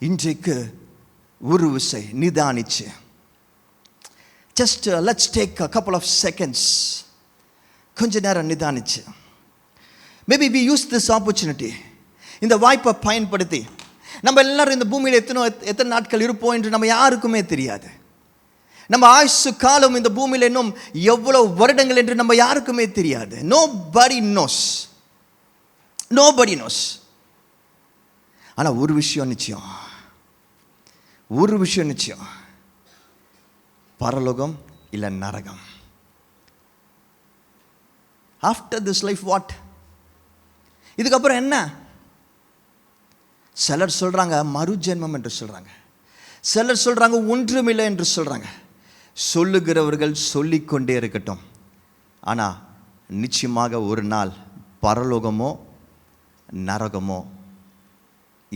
இன்றைக்கு ஒரு விசை நிதானிச்சு, just let's take a couple of seconds, கொஞ்ச நேரம் நிதானிச்சு, maybe we use this opportunity, இந்த வாய்ப்பை பயன்படுத்தி நம்ம எல்லாரும் இந்த பூமியில் எத்தனை நாட்கள் இருப்போம் என்று நம்ம யாருக்குமே தெரியாது. நம்ம ஆயுசு காலம் இந்த பூமியில் இன்னும் எவ்வளோ வருடங்கள் என்று நம்ம யாருக்குமே தெரியாது. nobody knows. ஆனால் ஒரு விஷயம் நிச்சயம், பரலோகம் இல்லை நரகம். After this life what? இதுக்கப்புறம் என்ன? சிலர் சொல்கிறாங்க மறு ஜென்மம் என்று சொல்கிறாங்க, சிலர் சொல்கிறாங்க ஒன்றுமில்லை என்று சொல்கிறாங்க. சொல்லுகிறவர்கள் சொல்லிக்கொண்டே இருக்கட்டும். ஆனால் நிச்சயமாக ஒரு நாள் பரலோகமோ நரகமோ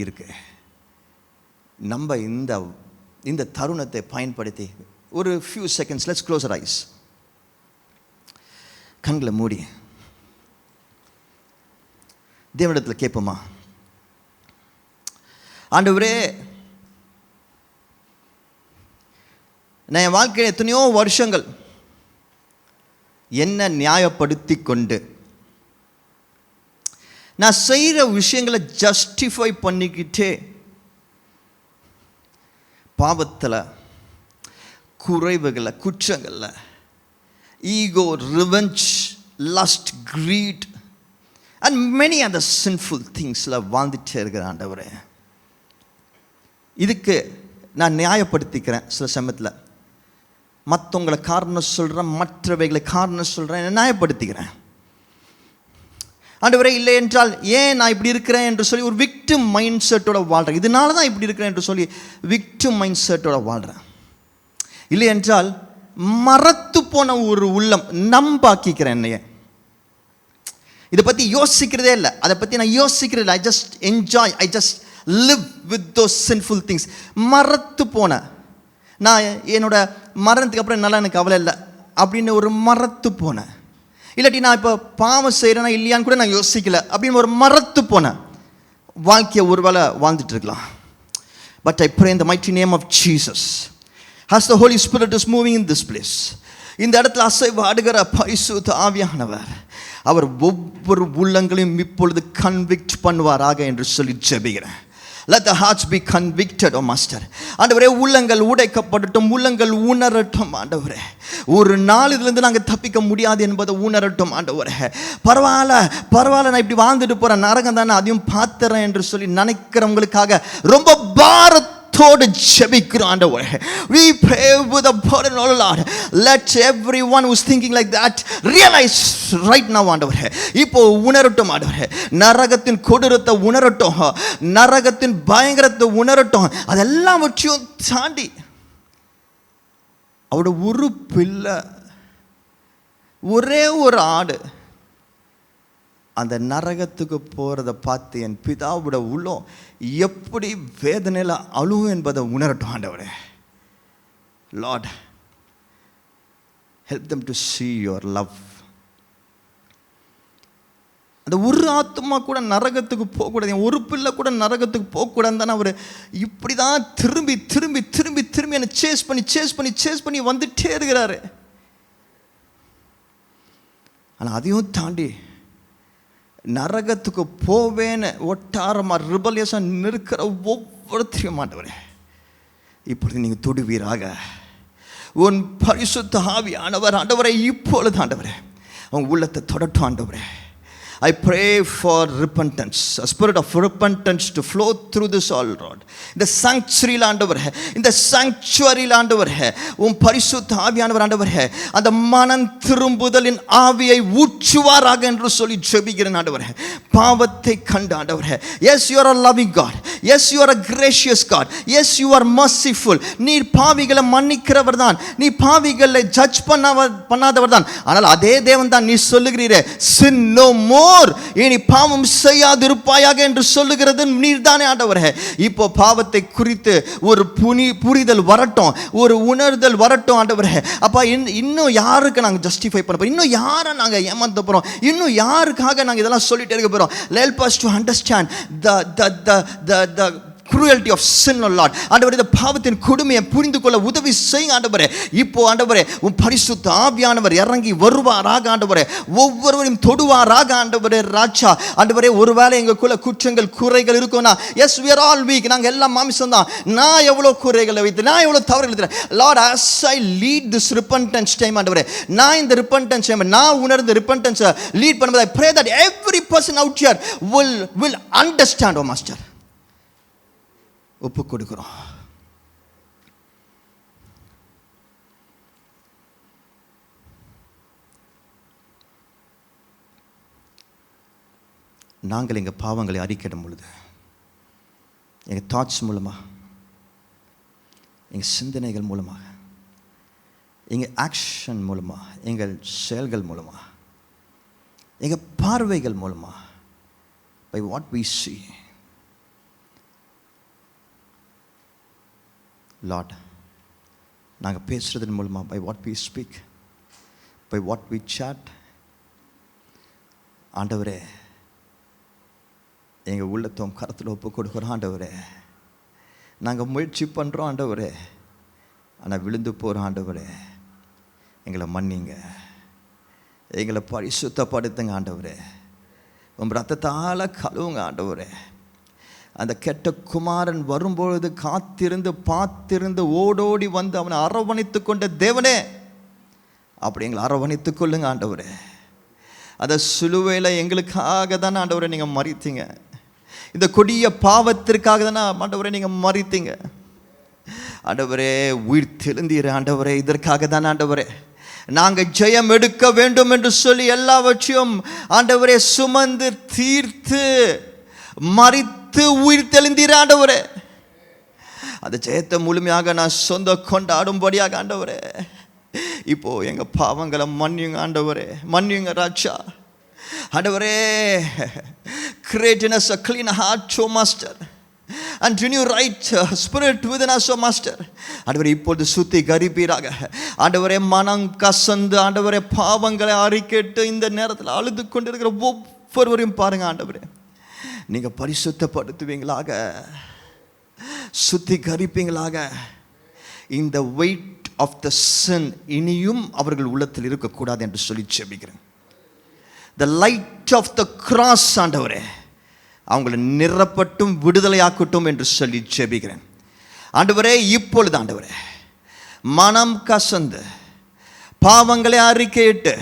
இருக்கு. நம்ம இந்த தருணத்தை பயன்படுத்தி ஒரு few seconds, let's close our eyes. கண்களை மூடி தேவனிடத்தில் கேட்போமா? ஆண்டவரே, நான் என் வாழ்க்கையில் எத்தனையோ வருஷங்கள் என்ன நியாயப்படுத்தி கொண்டு நான் செய்கிற விஷயங்களை ஜஸ்டிஃபை பண்ணிக்கிட்டே பாவத்தில், குறைவுகளை, குற்றங்களில், ego, revenge, lust, greed and many other sinful திங்ஸில் வாழ்ந்துட்டே இருக்கிற ஆண்டவரே, இதுக்கு நான் நியாயப்படுத்திக்கிறேன். சில சமயத்தில் மற்றவங்களை காரணம் சொல்கிறேன், மற்றவைகளை காரணம் சொல்கிறேன், நியாயப்படுத்திக்கிறேன். ஆண்டவரே, இல்லை என்றால் ஏன் நான் இப்படி இருக்கிறேன் என்று சொல்லி ஒரு விக்டிம் மைண்ட் செட்டோட வாழ்கிறேன். இதனால தான் இப்படி இருக்கிறேன் என்று சொல்லி விக்டிம் மைண்ட் செட்டோட வாழ்கிறேன். இல்லை என்றால் மறத்து போன ஒரு உள்ளம் நம்பாக்கிக்கிறேன். என்னைய இதை பற்றி யோசிக்கிறதே இல்லை, அதை பற்றி நான் யோசிக்கிறதே இல்லை. I just enjoy, I just live with those sinful things. மறத்து போன நான் என்னோட மரணத்துக்கு அப்புறம் நல்லா எனக்கு கவலை இல்லை அப்படின்னு ஒரு மறத்து போனேன். இல்லாட்டி நான் இப்போ பாவம் செய்கிறேன்னா இல்லையான்னு கூட நான் யோசிக்கல அப்படின்னு ஒரு மறத்து போனேன் வாழ்க்கையை ஒரு வேளை வாழ்ந்துட்டு இருக்கலாம். But I pray in the mighty name of Jesus, as the Holy Spirit is moving in this place, இந்த இடத்துல அசைவாடுகிற பரிசுத்த ஆவியானவர் அவர் ஒவ்வொரு உள்ளங்களையும் இப்பொழுது கன்விக்ட் பண்ணுவாராக என்று சொல்லி ஜெபிக்கிறேன். Let the hearts be convicted, oh master. ஆண்டவரே, உள்ளங்கள் உடைக்கப்படட்டும், உள்ளங்கள் உணரட்டும். ஆண்டவரே, ஒரு நாள் இதிலிருந்து நாங்கள் தப்பிக்க முடியாது என்பதை உணரட்டும். ஆண்டவரே, பரவாயில்ல நான் இப்படி வாழ்ந்துட்டு போகிறேன், நரகம் தானே அதையும் பார்த்துறேன் என்று சொல்லி நினைக்கிறவங்களுக்காக ரொம்ப பாரத்தோடு ஜெபிக்கிறோம். ஆண்டவரே, we pray with a burden, oh Lord. Let everyone who's thinking like that realize right now, ஆண்டவரே, இப்போ உணரட்டும். ஆண்டவரே, நரகத்தின் கொடூரத்தை உணரட்டும், நரகத்தின் பயங்கரத்தை உணரட்டும். அதெல்லாம் வச்சும் தாண்டி அவரோட ஒரு பிள்ளை, ஒரே ஒரு ஆடு அந்த நரகத்துக்கு போகிறத பார்த்து என் பிதாவோட உள்ளம் எப்படி வேதனையில் அழுவும் என்பதை உணரட்டும். ஆண்டவரே, Lord, help them to see your love. அந்த ஒரு ஆத்மா கூட நரகத்துக்கு போகக்கூடாது, ஒரு பிள்ளை கூட நரகத்துக்கு போகக்கூடாது தானே அவர் இப்படி தான் திரும்பி திரும்பி திரும்பி திரும்பி என்னை சேஸ் பண்ணி வந்துட்டே இருக்கிறாரு. ஆனால் அதையும் தாண்டி நரகத்துக்கு போவேன்னு ஒட்டாரமாக ரிபலியஸாக நிற்கிற ஒவ்வொருத்தரையும் ஆண்டவரே இப்பொழுது நீங்கள் தொடுவீராக. உன் பரிசுத்த ஆவியானவர் ஆண்டவரை இப்பொழுது ஆண்டவரே அவங்க உள்ளத்தை தொடட்டும். ஆண்டவரே, I pray for repentance, a spirit of repentance to flow through this all, Lord. இந்த sanctuary ஆண்டவரே, இந்த sanctuary ஆண்டவரே, உம் பரிசுத்த ஆவியானவர் ஆண்டவரே, அந்த மனம் திரும்புதலின் ஆவியை ஊற்றுவாராக என்று சொல்லி ஜெபிக்கிறேன் ஆண்டவரே. பாவத்தை கண்டு ஆண்டவரே, yes you are a loving God, yes you are a gracious God, yes you are merciful. நீர் பாவிகளை மன்னிக்கிறவர் தான், நீ பாவிகளை ஜட்ஜ் பண்ணாதவர் தான். ஆனால் அதே தேவன் தான் நீ சொல்லுகிறீரே, sin no more, இனி பாவம் செய்யாதிருப்பாயாக என்று சொல்லுகிறது நீர்தானே ஆண்டவரே. இப்போ பாவத்தை குறித்து ஒரு புரிதல் வரட்டும், ஒரு உணர்தல் வரட்டும் ஆண்டவரே. அப்பா இன்னும் யாருக்கு நாங்கள் ஜஸ்டிஃபை பண்ண போறோம், இன்னும் யாரை நாங்கள் ஏமாத்த போறோம், இன்னும் யாருக்காக நாங்கள் இதெல்லாம் சொல்லிட்டே இருக்க போறோம். Help us to understand the cruelty of sin, O Lord. ஆண்டவரே, இந்த பாவத்தின் கொடுமையை புரிந்து கொள்ள உதவி செய்யுங்க ஆண்டவரே. இப்போ ஆண்டவரே, உம் பரிசுத்த ஆவியானவர் இறங்கி வருவாராக ஆண்டவரே, ஒவ்வொருவரையும் தொடுவாராக ஆண்டவரே. ராஜா ஆண்டவரே, ஒருவேளை எங்களுக்குள்ள குற்றங்கள் குறைகள் இருக்கும்னா, S we are all weak, நாங்கள் எல்லாம் மாமிசம் தான், நான் எவ்வளோ குறைகளை வைத்து, நான் எவ்வளோ தவறுகள் வைத்தேன். Lord, as I lead this repentance time ஆண்டவரே, நான் இந்த repentance time நான் உணர்ந்து repentance lead பண்ணும்போது, I pray that every person out here will understand, oh master. ஒப்பு கொடுக்கிறோம். நாங்கள் எங்கள் பாவங்களை அறிக்கையிடும் பொழுது, எங்கள் தாட்ஸ் மூலமாக, எங்கள் சிந்தனைகள் மூலமாக, எங்கள் ஆக்ஷன் மூலமாக, எங்கள் செயல்கள் மூலமாக, எங்கள் பார்வைகள் மூலமாக, by what we see, Lord, நாங்கள் பேசுகிறதன் மூலமாக, by what we speak, by what we chat, ஆண்டவரே, எங்கள் உள்ளத்தோம் கரத்தில் ஒப்பு கொடுக்குறோம் ஆண்டவரே. நாங்கள் முயற்சி பண்ணுறோம் ஆண்டவரே, ஆனால் விழுந்து போகிறோம் ஆண்டவரே. எங்களை மன்னிங்க, எங்களை பரிசுத்தப்படுத்துங்க ஆண்டவரே. உம் ரத்தத்தால் கழுவுங்க ஆண்டவரே. அந்த கெட்ட குமாரன் வரும்பொழுது காத்திருந்து பார்த்திருந்து ஓடோடி வந்து அவனை அரவணைத்து கொண்ட தேவனே, அப்படி எங்களை அரவணைத்து கொள்ளுங்க ஆண்டவரே. அந்த சிலுவையில் எங்களுக்காக தானே ஆண்டவரே நீங்கள் மரித்தீங்க, இந்த கொடிய பாவத்திற்காக தானே ஆண்டவரே நீங்கள் மரித்தீங்க ஆண்டவரே. உயிர் தெழுந்தீர் ஆண்டவரே, இதற்காக தானே ஆண்டவரே நாங்கள் ஜெயம் எடுக்க வேண்டும் என்று சொல்லி எல்லாவற்றையும் ஆண்டவரே சுமந்து தீர்த்து மரித்து உயிர் தெளிந்தீர் ஆண்டவரே. அந்த ஜெயத்தை முழுமையாக நான் சொந்த கொண்டாடும்படியாக ஆண்டவரே, இப்போ எங்க பாவங்களை மன்னியுங்க ஆண்டவரே, மன்னியுங்க ராஜா. ஆண்டவரே, create in us a clean heart, O Master, and renew right spirit within us, O Master. ஆண்டவரே, இப்பொழுது சுத்திகரிப்பீராக ஆண்டவரே. மனம் கசந்து ஆண்டவரே பாவங்களை அறிக்கையிட்டு இந்த நேரத்தில் அழுது கொண்டிருக்கிற ஒவ்வொருவரையும் பாருங்க ஆண்டவரே. நீங்கள் பரிசுத்தப்படுத்துவீங்களாக, சுத்திகரிப்பீங்களாக. இந்த வெயிட் ஆஃப் த சின் இனியும் அவர்கள் உள்ளத்தில் இருக்கக்கூடாது என்று சொல்லி ஜெபிக்கிறேன். The light of the cross ஆண்டவரே அவங்களை நிறப்பட்டும் விடுதலையாக்கட்டும் என்று சொல்லி ஜெபிக்கிறேன் ஆண்டவரே. இப்பொழுது ஆண்டவரே, மனம் கசந்து பாவங்களை அறிக்கையிட்டு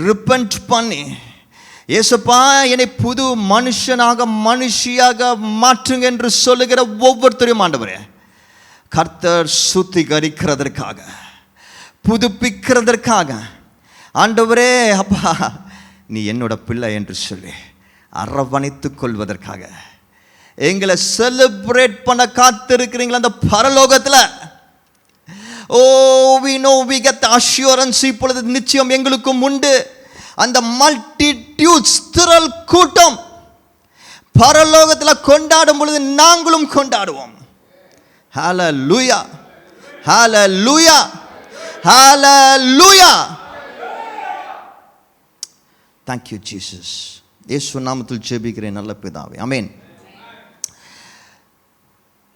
ரிப்பன்ட் பண்ணி, இயேசுப்பா என்னை புது மனுஷனாக மனுஷியாக மாற்றுங்க என்று சொல்லுகிற ஒவ்வொருத்தரையும் ஆண்டவரே கர்த்தர் சுத்திகரிக்கிறதற்காக, புதுப்பிக்கிறதற்காக ஆண்டவரே, அப்பா நீ என்னோட பிள்ளை என்று சொல்லி அரவணைத்துக் கொள்வதற்காக எங்களை செலிப்ரேட் பண்ண காத்திருக்கிறீங்களா அந்த பரலோகத்தில். ஓ we know we get the assurance, இப்பொழுது நிச்சயம் எங்களுக்கும் உண்டு. அந்த மல்டிடியூட்ஸ், திரள் கூட்டம் பரலோகத்தில் கொண்டாடும் பொழுது நாங்களும் கொண்டாடுவோம். ஹல்லேலூயா, ஹல்லேலூயா, ஹல்லேலூயா. Thank you Jesus. இயேசு நாமத்தில் ஜெபிக்கிறேன் நல்ல பிதாவே, ஆமென்.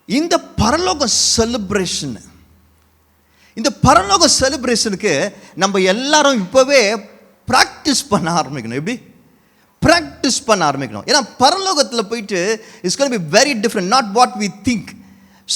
இந்த பரலோக செலிப்ரேஷன், இந்த பரலோக செலிப்ரேஷனுக்கு நம்ம எல்லாரும் இப்போவே ப்ராக்டிஸ் பண்ண ஆரம்பிக்கணும். எப்படி ப்ராக்டிஸ் பண்ண ஆரம்பிக்கணும்? ஏன்னா பரலோகத்தில் போயிட்டு it's going to be very different, not what we think.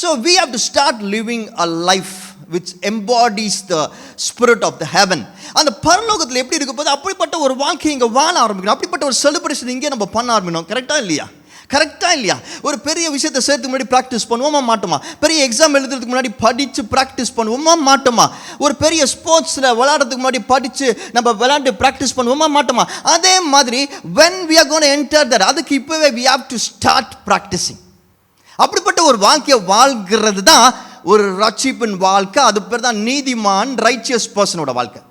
So we have to start living a life which embodies the spirit of the heaven. அந்த பரலோகத்தில் எப்படி இருக்க போது அப்படிப்பட்ட ஒரு வாழ்க்கையை இங்கே வாழ ஆரம்பிக்கணும். அப்படிப்பட்ட ஒரு செலிப்ரேஷன் இங்கே நம்ம பண்ண ஆரம்பிக்கணும். கரெக்டாக இல்லையா? ஒரு பெரிய விஷயத்தை சேர்த்துக்கு முன்னாடி ப்ராக்டிஸ் பண்ணுவோமா மாட்டோமா? பெரிய எக்ஸாம் எழுதுறதுக்கு முன்னாடி படித்து ப்ராக்டிஸ் பண்ணுவோமா மாட்டோமா? ஒரு பெரிய ஸ்போர்ட்ஸில் விளையாடுறதுக்கு முன்னாடி படித்து நம்ம விளையாண்டு ப்ராக்டிஸ் பண்ணுவோமா மாட்டோமா? அதே மாதிரி when we are going to enter that, அதுக்கு இப்போவே we have to start practicing. அப்படிப்பட்ட ஒரு வாழ்க்கையை வாழ்கிறது தான் ஒரு ரட்சிப்பின் வாழ்க்கை. அது பேர் தான் நீதிமான், ரைச்சியஸ் பர்சனோட வாழ்க்கை.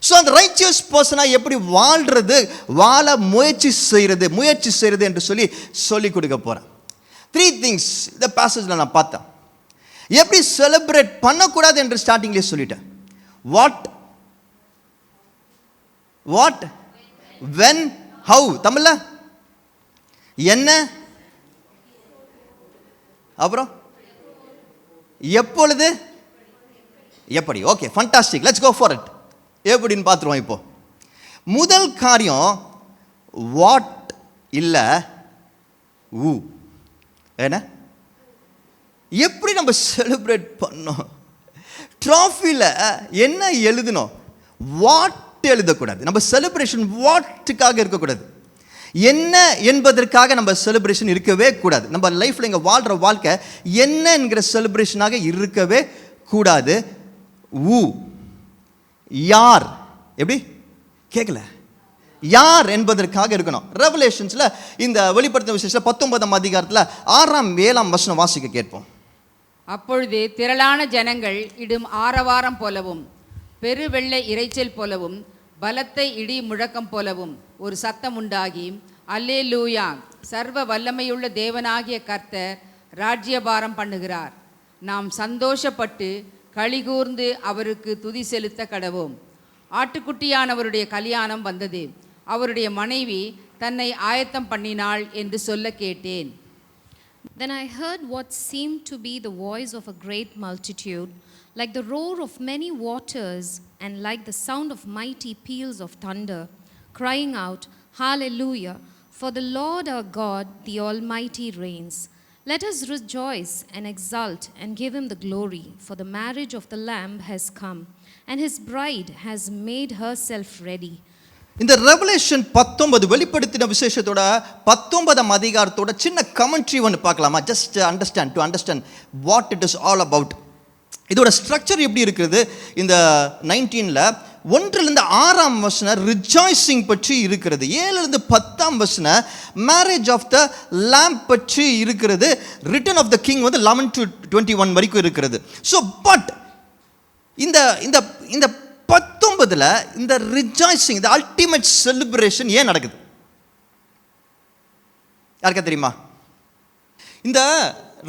ஸோ அந்த ரைச்சியஸ் பர்சனாக எப்படி வாழ முயற்சி செய்கிறது என்று சொல்லி கொடுக்க போகிறேன். 3 things இந்த பேசேஜில் நான் பார்த்தேன். எப்படி செலிப்ரேட் பண்ணக்கூடாது என்று ஸ்டார்டிங்லேயே சொல்லிட்டேன். வாட் வென் ஹவு, தமிழ்ல என்ன, அப்புறம் எப்பொழுது, எப்படி. Okay, fantastic, let's go for it. எப்படின்னு பார்த்துருவோம். இப்போ முதல் காரியம் வாட் இல்லை ஊ. என்ன, எப்படி நம்ம செலிப்ரேட் பண்ணோம்? ட்ராஃபியில் என்ன எழுதணும்? வாட் எழுதக்கூடாது. நம்ம செலிப்ரேஷன் வாட்டுக்காக இருக்கக்கூடாது. என்ன என்பதற்காக நம்ம செலிப்ரேஷன் இருக்கவே கூடாது. நம்ம லைஃப்பில் இங்கே வாழ்கிற வாழ்க்கை என்ன என்கிற செலிப்ரேஷனாக இருக்கவே கூடாது. ஊ, யார், எப்படி கேட்கல, யார் என்பதற்காக இருக்கணும். ரெவலேஷன்ஸில் இந்த வெளிப்படுத்தின விசேஷத்தில் 19ஆம் அதிகாரத்தில் 6ஆம் 7ஆம் வசனம் வாசிக்க கேட்போம். அப்பொழுது திரளான ஜனங்கள் இடும் ஆரவாரம் போலவும் பெரு வெள்ளை இரைச்சல் போலவும் பலத்த இடி முழக்கம் போலவும் ஒரு சத்தம் உண்டாகி, அல்லேலூயா, சர்வ வல்லமையுள்ள தேவனாகிய கர்த்தர் ராஜ்யபாரம் பண்ணுகிறார். நாம் சந்தோஷப்பட்டு களிகூர்ந்து அவருக்கு துதி செலுத்த கடவோம். ஆட்டுக்குட்டியானவருடைய கல்யாணம் வந்தது, அவருடைய மனைவி தன்னை ஆயத்தம் பண்ணினாள் என்று சொல்ல கேட்டேன். Then I heard what seemed to be the voice of a great multitude, like the roar of many waters and like the sound of mighty peals of thunder, crying out, Hallelujah, for the Lord our God, the Almighty reigns. Let us rejoice and exult and give him the glory, for the marriage of the Lamb has come, and his bride has made herself ready. இந்த revelation 19 வெளிப்படுத்தின விசேஷத்தோட 19ஆம் அதிகாரத்தோட சின்ன commentary ஒன்று பார்க்கலாமா? Just to understand what it is all about. இதோட structure எப்படி இருக்குது? இந்த 19ல் 1லிருந்து 6ஆம் வசனம் ரிஜாய்சிங் பற்றி இருக்கிறது. 7லிருந்து 10ஆம் வசனம் மேரேஜ் ஆஃப் த லேம்ப் பற்றி இருக்கிறது. Return of the king 11 to 21 வரைக்கும் இருக்கிறது. ஸோ பட் இந்த இந்த இந்த 19ல் இந்த ரிஜாய்சிங், இந்த அல்டிமேட் செலிப்ரேஷன் ஏன் நடக்குது? யாருக்கா தெரியுமா? இந்த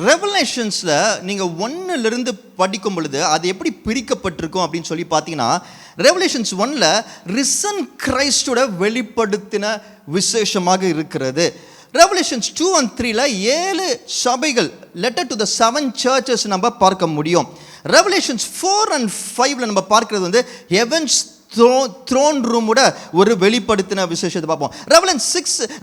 ரெவலேஷன்ஸில் நீங்கள் 1லிருந்து படிக்கும் பொழுது அது எப்படி பிரிக்கப்பட்டிருக்கும் அப்படின்னு சொல்லி பார்த்தீங்கன்னா, ரெவலேஷன்ஸ் 1ல் ரிசன் கிரைஸ்டோட வெளிப்படுத்தின விசேஷமாக இருக்கிறது. ரெவலேஷன்ஸ் 2 and 3ல் 7 சபைகள், லெட்டர் டு த 7 சர்ச்சஸ் நம்ம பார்க்க முடியும். ரெவலேஷன்ஸ் 4 and 5ல் நம்ம பார்க்கிறது ஹெவன்ஸ் த்ரோன் ரூமோட ஒரு வெளிப்படுத்தின விசேஷத்தை பார்ப்போம்.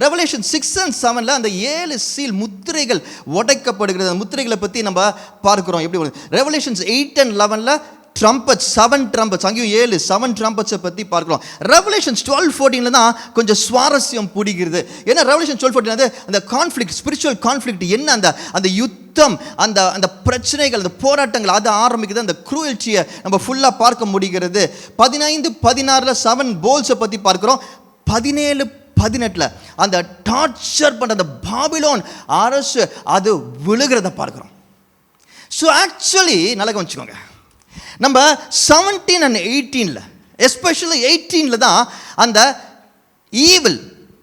ரெவலேஷன் 6 and 7ல் அந்த 7 சீல் முத்திரைகள் உடைக்கப்படுகிறது. அந்த முத்திரைகளை பற்றி நம்ம பார்க்குறோம். எப்படி ரெவலேஷன்ஸ் 8 and 11ல் ட்ரம்பட்ஸ், 7 ட்ரம்பட்ஸ், அங்கேயும் 7 ட்ரம்பட்ஸை பற்றி பார்க்கலாம். ரெவலேஷன்ஸ் 12-14ல் தான் கொஞ்சம் சுவாரஸ்யம் பிடிக்கிறது. ஏன்னா ரெவலேஷன் 12-14 அந்த கான்ஃப்ளிக்ட், ஸ்பிரிச்சுவல் கான்ஃப்ளிக்ட் என்ன, அந்த யுத்தம், அந்த பிரச்சனைகள், அந்த போராட்டங்கள் அது ஆரம்பிக்குது. அந்த குரூயல்ட்டியை நம்ம ஃபுல்லாக பார்க்க முடிகிறது. 15-16ல் 7 போல்ஸை பற்றி பார்க்குறோம். 17-18ல் அந்த டார்ச்சர் பண்ணுற அந்த பாபிலோன் அரசு அது விழுகிறத பார்க்குறோம். ஸோ ஆக்சுவலி நல்லா கவனிச்சுக்கோங்க, நம்ம 17 and 18ல் எஸ்பெஷலி 18ல் தான் அந்த ஈவில்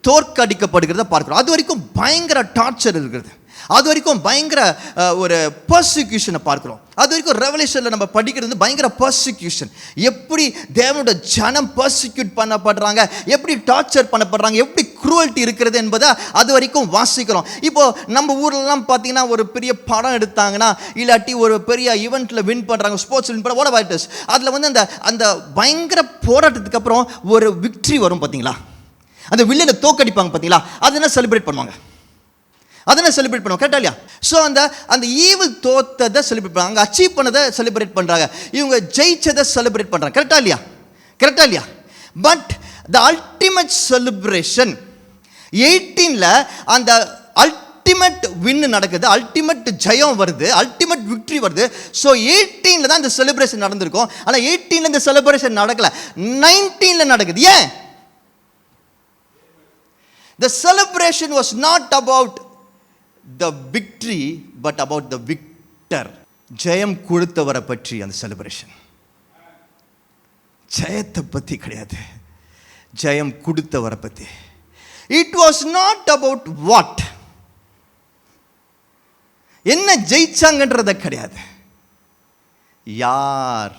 தோற்கடிக்கப்படுகிறத பார்க்குறோம். அது வரைக்கும் பயங்கர டார்ச்சர் இருக்கிறது. அது வரைக்கும் பயங்கர ஒரு பர்சிக்யூஷனை பார்க்குறோம். அது வரைக்கும் ரெவலேஷனில் நம்ம படிக்கிறது பயங்கர பர்சிக்யூஷன். எப்படி தேவனோட ஜனம் பர்சிக்யூட் பண்ணப்படுறாங்க, எப்படி டார்ச்சர் பண்ணப்படுறாங்க, எப்படி குரூவல்ட்டி இருக்கிறது என்பதை அது வரைக்கும் வாசிக்கிறோம். இப்போது நம்ம ஊர்லலாம் பார்த்தீங்கன்னா ஒரு பெரிய படம் எடுத்தாங்கன்னா, இல்லாட்டி ஒரு பெரிய ஈவெண்ட்டில் வின் பண்ணுறாங்க, ஸ்போர்ட்ஸ் வின் பண்ண வாட் அபௌட் திஸ், அதில் அந்த அந்த பயங்கர போராட்டத்துக்கு அப்புறம் ஒரு விக்ட்ரி வரும் பார்த்தீங்களா, அந்த வில்லனை தோக்கடிப்பாங்க பார்த்தீங்களா, அது என்ன செலிப்ரேட் பண்ணுவாங்க? அதனை செலிப்ரேட் பண்ணுவோம். கரெக்டா இல்லையா? ஸோ அந்த ஈவில் தோத்ததை செலிப்ரேட் பண்ணுறாங்க, அங்கே அச்சீவ் பண்ணதை செலிப்ரேட் பண்ணுறாங்க, இவங்க ஜெயிச்சதை செலிப்ரேட் பண்ணுறாங்க. கரெக்டா இல்லையா? கரெக்டா இல்லையா? பட் த அல்டிமேட் செலிப்ரேஷன் 18ல் அந்த அல்டிமேட் வின் நடக்குது, அல்டிமேட் ஜெயம் வருது, அல்டிமேட் விக்டரி வருது. ஸோ 18ல் தான் இந்த செலிப்ரேஷன் நடந்திருக்கும். ஆனால் 18ல் இந்த செலிப்ரேஷன் நடக்கல, 19ல் நடக்குது. ஏன்? The celebration was not about the victory but about the victor. ஜெயம் கொடுத்தவரை பற்றி அந்த செலிப்ரேஷன். ஜெயத்தை பற்றி கிடையாது, ஜெயம் கொடுத்தவரை பற்றி. It was not about what, என்ன ஜெயிச்சாங்கன்றத கிடையாது, யார்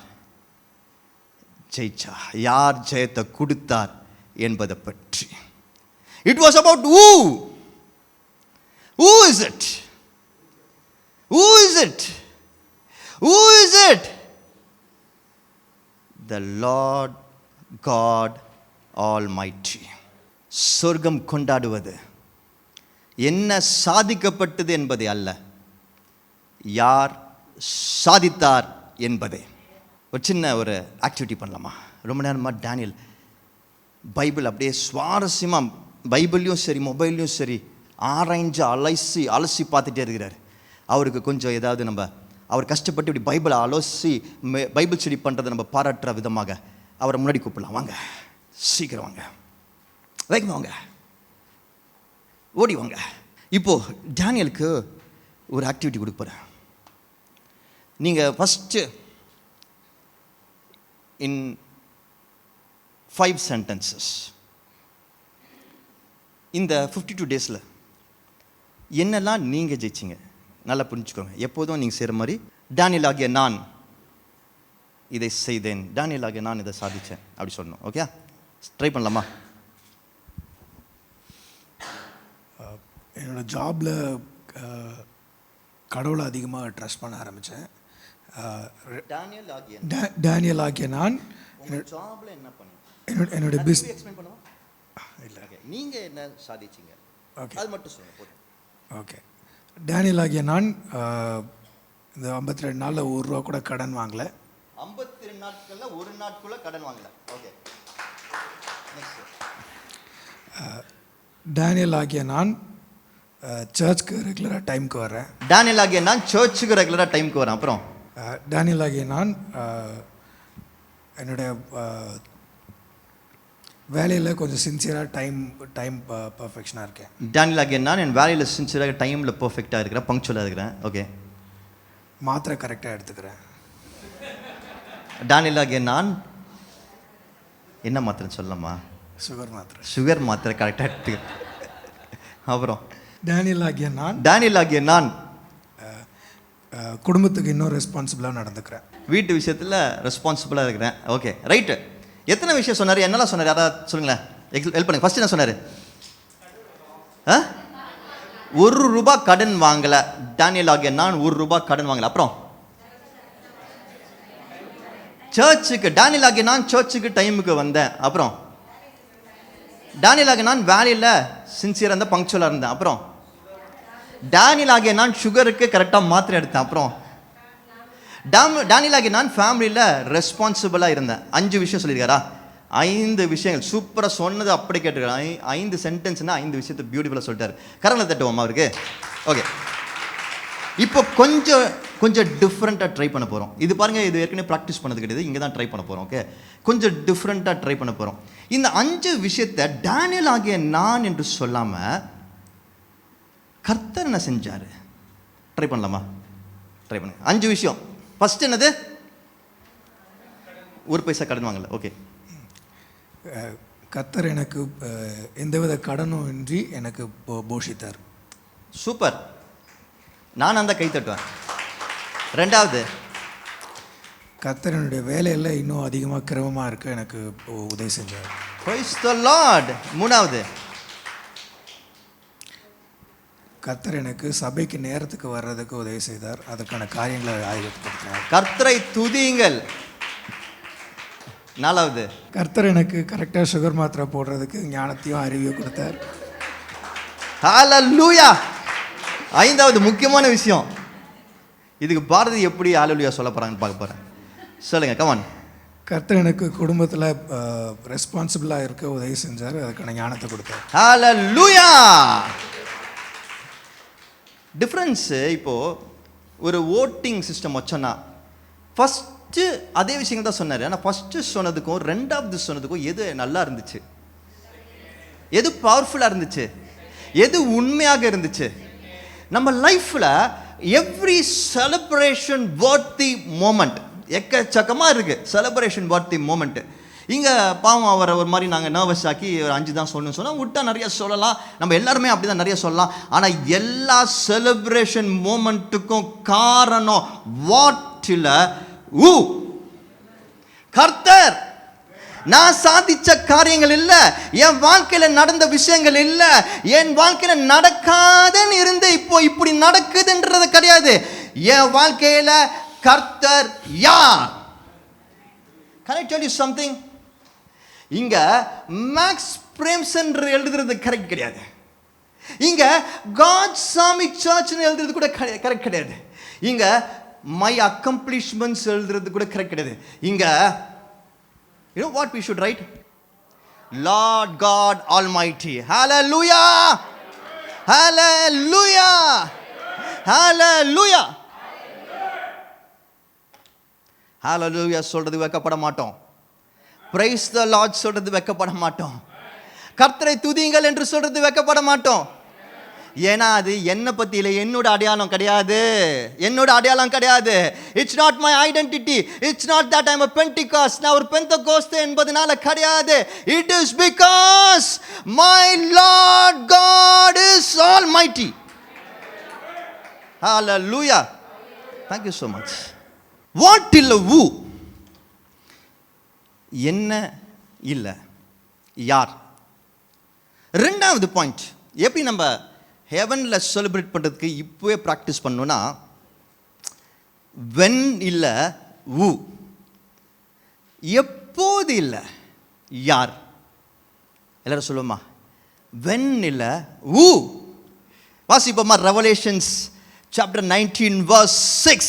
ஜெயிச்சா, யார் ஜெயத்தை கொடுத்தார் என்பதை பற்றி. It was about who. Who is it? Who is it? Who is it? The Lord God Almighty. சொர்க்கம் கொண்டாடுவது என்ன சாதிக்கப்பட்டது என்பதை அல்ல, யார் சாதித்தார் என்பதை. ஒரு சின்ன ஒரு ஆக்டிவிட்டி பண்ணலாமா? ரொம்ப நேரமாக டேனியல் பைபிள் அப்படியே சுவாரஸ்யமாக பைபிள்லையும் சரி மொபைல்லையும் சரி ஆராய்ஞ்சு அலசி பார்த்துட்டே இருக்கிறார். அவருக்கு கொஞ்சம் ஏதாவது நம்ம அவர் கஷ்டப்பட்டு இப்படி பைபிளை அலசி பைபிள் ஸ்டடி பண்ணுறதை நம்ம பாராட்டுற விதமாக அவரை முன்னாடி கூப்பிடலாம். வாங்க, சீக்கிரம் வாங்க, வேகமாக வாங்க, ஓடி வாங்க. இப்போது டேனியலுக்கு ஒரு ஆக்டிவிட்டி கொடுக்க போகிறேன். நீங்கள் ஃபஸ்ட்டு இன் 5 sentences இந்த 52 டேஸில் என்னெல்லாம் நீங்கள் ஜெயிச்சிங்க நல்லா புரிஞ்சுக்கோங்க. எப்போதும் நீங்கள் செய்கிற மாதிரி டேனியல் ஆகிய நான் இதை செய்தேன், டேனியல் ஆகிய நான் இதை சாதித்தேன் அப்படி சொல்லணும். ஓகே, ட்ரை பண்ணலாமா? என்னோடய ஜாபில் கடவுளை அதிகமாக ட்ரஸ்ட் பண்ண ஆரம்பித்தேன். டேனியல் ஆகிய நான் ஜாபில் என்ன பண்ணீங்க? என்னோட எக்ஸ்பிளைன் பண்ணுவோம். இல்லை, நீங்கள் என்ன சாதிச்சிங்க ஓகே, அது மட்டும் சொல்லுங்கள். ஓகே. டேனியல் ஆகிய நான் இந்த 52 நாளில் ₹1 கூட கடன் வாங்கலை. 52 நாட்களில் ஒரு நாட்குள்ளே கடன் வாங்கலை. ஓகே, டேனியல் ஆகிய நான் சர்ச்சுக்கு ரெகுலராக டைமுக்கு வரேன். டேனியல் ஆகிய நான் சர்ச்சுக்கு ரெகுலராக டைமுக்கு வரேன். அப்புறம் டேனியல் ஆகிய நான் என்னுடைய வேலையில் கொஞ்சம் சின்சியராக டைம் பர்ஃபெக்ஷனாக இருக்கேன். டேனியல் ஆகிய நான் என் வேலையில் சின்சியராக டைமில் பர்ஃபெக்டாக இருக்கிறேன், பங்க்சுவலாக இருக்கிறேன். ஓகே, மாத்திரை கரெக்டாக எடுத்துக்கிறேன். டேனியல் ஆகிய நான் என்ன மாத்திரைன்னு சொல்லலாமா? சுகர் மாத்திரை கரெக்டாக எடுத்துக்கிறேன். அப்புறம் டேனியல் ஆகிய நான் குடும்பத்துக்கு இன்னும் ரெஸ்பான்சிபிளாக நடந்துக்கிறேன். வீட்டு விஷயத்தில் ரெஸ்பான்சிபிளாக இருக்கிறேன். Okay, right. எத்தனை விஷயம் சொன்னார், என்னெல்லாம் சொன்னார், யாராவது சொல்லுங்களேன், ஹெல்ப் பண்ணுங்க. ஃபஸ்ட்டு என்ன சொன்னார்? ₹1 கடன் வாங்கலை. டேனியல் ஆகிய நான் ₹1 கடன் வாங்கலை. அப்புறம் சர்ச்சுக்கு டேனியல் ஆகிய நான் சர்ச்சுக்கு டைமுக்கு வந்தேன். அப்புறம் டேனியல் ஆகிய நான் வேலையில் சின்சியராக இருந்தேன், பங்க்சுவலாக இருந்தேன். அப்புறம் டேனியல் ஆகிய நான் சுகருக்கு கரெக்டாக மாத்திரை எடுத்தேன். அப்புறம் டேனியல் ஆகிய நான் ஃபேமிலியில் ரெஸ்பான்சிபிளாக இருந்தேன். 5 விஷயம் சொல்லியிருக்காரா? 5 விஷயங்கள் சூப்பராக சொன்னது அப்படி கேட்டுருக்காரு. 5 சென்டென்ஸ்னால் 5 விஷயத்தை பியூட்டிஃபுல்லாக சொல்லிட்டார். கரங்களை தட்டுவோமா அவருக்கு? ஓகே, இப்போ கொஞ்சம் டிஃப்ரெண்ட்டாக ட்ரை பண்ண போகிறோம். இது பாருங்கள், இது ஏற்கனவே ப்ராக்டிஸ் பண்ணது கிடையாது, இங்கே தான் ட்ரை பண்ண போகிறோம். ஓகே, கொஞ்சம் டிஃப்ரெண்ட்டாக ட்ரை பண்ண போகிறோம். இந்த 5 விஷயத்தை டேனியல் ஆகிய நான் என்று சொல்லாமல் கர்த்தர் என்ன செஞ்சார் ட்ரை பண்ணலாமா? ட்ரை பண்ணுங்க. 5 விஷயம். ஃபஸ்ட்டு என்னது? 1 பைசா கடன் வாங்கலை. ஓகே, கர்த்தர் எனக்கு எந்தவித கடனும் இன்றி எனக்கு போஷித்தார். சூப்பர், நான் அந்த கை தட்டுவேன். 2வது, கர்த்தர் என்னுடைய வேலையில் இன்னும் அதிகமாக கிரமமாக இருக்க எனக்கு உதவி செஞ்சார். Praise the Lord. 3வது, கர்த்தர் எனக்கு சபைக்கு நேரத்துக்கு வர்றதுக்கு உதவி செய்தார், அதற்கான காரியங்களை ஆயத்தப்படுத்தினார். கர்த்தரை துதியுங்கள். 4வது, கர்த்தர் எனக்கு கரெக்டாக சுகர் மாத்திரை போடுறதுக்கு ஞானத்தையும் அறிவையும் கொடுத்தார். ஹalleluya. ஐந்தாவது முக்கியமான விஷயம், இதுக்கு பாரதி எப்படி ஹalleluya சொல்ல போறாங்கன்னு பார்க்க போறேன். சொல்லுங்க, கமான். கர்த்தர் எனக்கு குடும்பத்தில் ரெஸ்பான்சிபிளாக இருக்க உதவி செஞ்சார், அதுக்கான ஞானத்தை கொடுத்தார். ஹalleluya. டிஃபரன்ஸ் இப்போ ஒரு ஓட்டிங் சிஸ்டம் வச்சோன்னா ஃபஸ்ட்டு அதே விஷயங்கள் தான் சொன்னார். ஆனால் ஃபஸ்ட்டு சொன்னதுக்கும் ரெண்டாவது சொன்னதுக்கும் எது நல்லா இருந்துச்சு, எது பவர்ஃபுல்லாக இருந்துச்சு, எது உண்மையாக இருந்துச்சு? நம்ம லைஃப்பில் எவ்ரி செலிப்ரேஷன் வர்த்தி மோமெண்ட் எக்கச்சக்கமாக இருக்குது. Celebration worthy moment. இங்கே பாவம் அவரை ஒரு மாதிரி நாங்கள் நர்வஸ் ஆக்கி ஒரு 5 தான் சொல்லணும்னு சொன்னால் விட்டா நிறைய சொல்லலாம். நம்ம எல்லாருமே அப்படி தான் நிறைய சொல்லலாம். ஆனால் எல்லா செலிப்ரேஷன் மோமெண்ட்டுக்கும் காரணம் வாட்டில் கர்த்தர். நான் சாதிச்ச காரியங்கள் இல்லை, என் வாழ்க்கையில் நடந்த விஷயங்கள் இல்லை, என் வாழ்க்கையில் நடக்காதுன்னு இருந்து இப்போ இப்படி நடக்குதுன்றது கிடையாது. என் வாழ்க்கையில் கர்த்தர் யார்? Can I tell you something? இங்க மேக்ஸ் பிரேம்சன் எழுதுறது கரெக்ட் கிடையாது. இங்க காட் சாமி சர்ச்னு எழுதுறது கூட கரெக்ட் கிடையாது. இங்க மை அக்கம்ப்ளிஷ்மெண்ட்ஸ் எழுதுறது கூட கரெக்ட் கிடையாது. இங்க you know what we should write? Lord God Almighty. Hallelujah. Hallelujah. Hallelujah. Hallelujah சொல்றது வெக்கப்பட மாட்டோம். Praise the Lord சொல்றது வெக்கப்பட மாட்டோம். கர்த்தரை துதியுங்கள் என்று சொல்றது வெக்கப்பட மாட்டோம். ஏன்னா அது என்னை பற்றி இல்லை, என்னோட அடையாளம் கிடையாது, என்னோட அடையாளம் கிடையாது. It's not my identity. It's not that I am a Pentecost. நான் ஒரு பெந்தகோஸ்தே என்பதனால கிடையாது. It is because my lord God is almighty. ஹalleluya. Thank you so much. What இல்ல who? என்ன இல்லை, யார்? ரெண்டாவது பாயிண்ட், எப்படி நம்ம ஹெவனில் செலிப்ரேட் பண்ணுறதுக்கு இப்போவே ப்ராக்டிஸ் பண்ணோன்னா, வென் இல்லை who, எப்போது இல்லை யார்? எல்லாரும் சொல்லுவோமா? வென் இல்லை who. வாசிப்போமா? Revelations chapter 19 verse 6.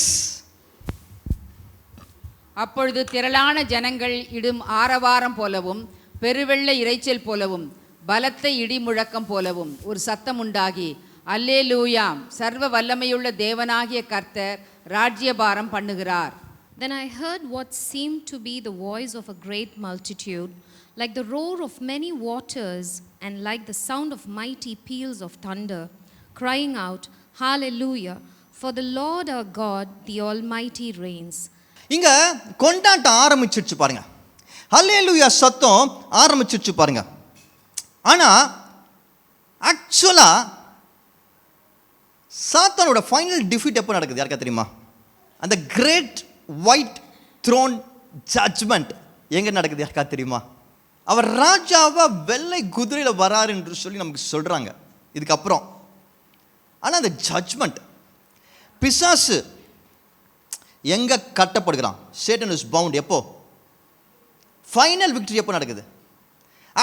அப்பொழுது திரளான ஜனங்கள் இடும் ஆரவாரம் போலவும் பெருவெள்ள இரைச்சல் போலவும் பலத்த இடி முழக்கம் போலவும் ஒரு சத்தம் உண்டாகி, அல்லேலூயா, சர்வ வல்லமையுள்ள தேவனாகிய கர்த்தர் ராஜ்யபாரம் பண்ணுகிறார். Then I heard what seemed to be the voice of a great multitude, like the roar of many waters, and like the sound of mighty peals of thunder, crying out, Hallelujah, for the Lord our God, the Almighty reigns. இங்க கொண்டாட்டம் ஆரம்பிச்சிருச்சு பாருங்க. ஹல்லேலூயா சத்தம் ஆரம்பிச்சிருச்சு பாருங்க. ஆனா ஆக்சுவலா சாத்தானோட final defeat எப்போ நடக்குது யாருக்கா தெரியுமா? அந்த கிரேட் ஒயிட் த்ரோன் ஜட்ஜ்மெண்ட் எங்க நடக்குது யாருக்கா தெரியுமா? அவர் ராஜாவா வெள்ளை குதிரையில் வராரு என்று சொல்லி நமக்கு சொல்றாங்க இதுக்கப்புறம். ஆனால் அந்த ஜட்ஜ்மெண்ட், பிசாசு எங்க கட்டப்படுகிறான்? Satan is bound. எப்போ ஃபைனல் விக்டரி எப்போ நடக்குது?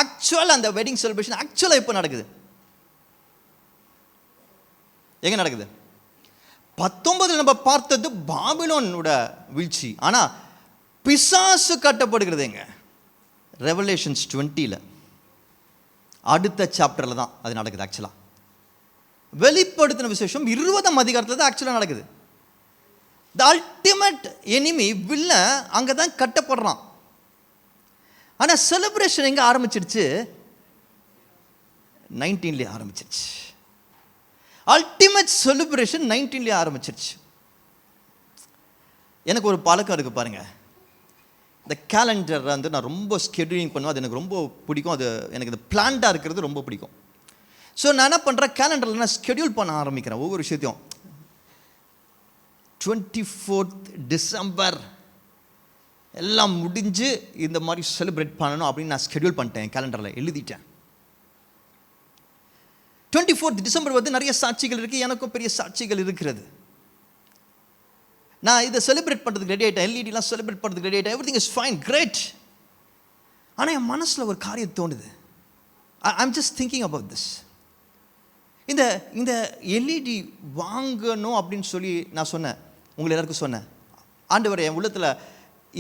ஆக்சுவல் அந்த வெட்டிங் செலிப்ரேஷன் ஆக்சுவலாக எப்போ நடக்குது? எங்க நடக்குது? 19 நம்ம பார்த்தது பாபிலோனோட வீழ்ச்சி. ஆனால் பிசாசு கட்டப்படுகிறது எங்க? ரெவலேஷன்ஸ் 20 அடுத்த சாப்டரில் தான் அது நடக்குது. ஆக்சுவலாக வெளிப்படுத்தின விசேஷம் 20ஆம் அதிகாரத்தில் தான் ஆக்சுவலாக நடக்குது. த அல்டிமேட் எனிமி வில்ல அங்கே தான் கட்டப்படுறான். ஆனால் செலிப்ரேஷன் எங்கே ஆரம்பிச்சிருச்சு? 19 ஆரம்பிச்சிருச்சு. அல்டிமேட் செலிப்ரேஷன் 19 ஆரம்பிச்சிருச்சு. எனக்கு ஒரு பழக்கம் இருக்குது பாருங்க, இந்த கேலண்டர் வந்து நான் ரொம்ப ஸ்கெடியூலிங் பண்ணுவேன். அது எனக்கு ரொம்ப பிடிக்கும். அது எனக்கு இந்த பிளான்டாக இருக்கிறது ரொம்ப பிடிக்கும். ஸோ நான் என்ன பண்ணுறேன், கேலண்டரில் நான் ஸ்கெடியூல் பண்ண ஆரம்பிக்கிறேன் ஒவ்வொரு விஷயத்தையும். 24th டிசம்பர் எல்லாம் முடிஞ்சு இந்த மாதிரி செலிப்ரேட் பண்ணணும் அப்படின்னு நான் ஸ்கெடியூல் பண்ணிட்டேன், கேலண்டரில் எழுதிட்டேன். 24th டிசம்பர் வந்து நிறைய சாட்சிகள் இருக்குது, எனக்கும் பெரிய சாட்சிகள் இருக்கிறது. நான் இதை செலிப்ரேட் பண்ணுறதுக்கு ரெடி ஆகிட்டேன், எல்இடிலாம் செலிப்ரேட் பண்ணுறதுக்கு ரெடி ஆகிட்டேன், எவ்ரிதிங் இஸ் ஃபைன், கிரேட். ஆனால் என் மனசில் ஒரு காரியம் தோணுது. I am just thinking about this. இந்த இந்த எல்இடி வாங்கணும் அப்படின்னு சொல்லி நான் சொன்னேன், உங்களை எல்லாருக்கும் சொன்னேன். ஆண்டவர் என் உள்ளத்தில்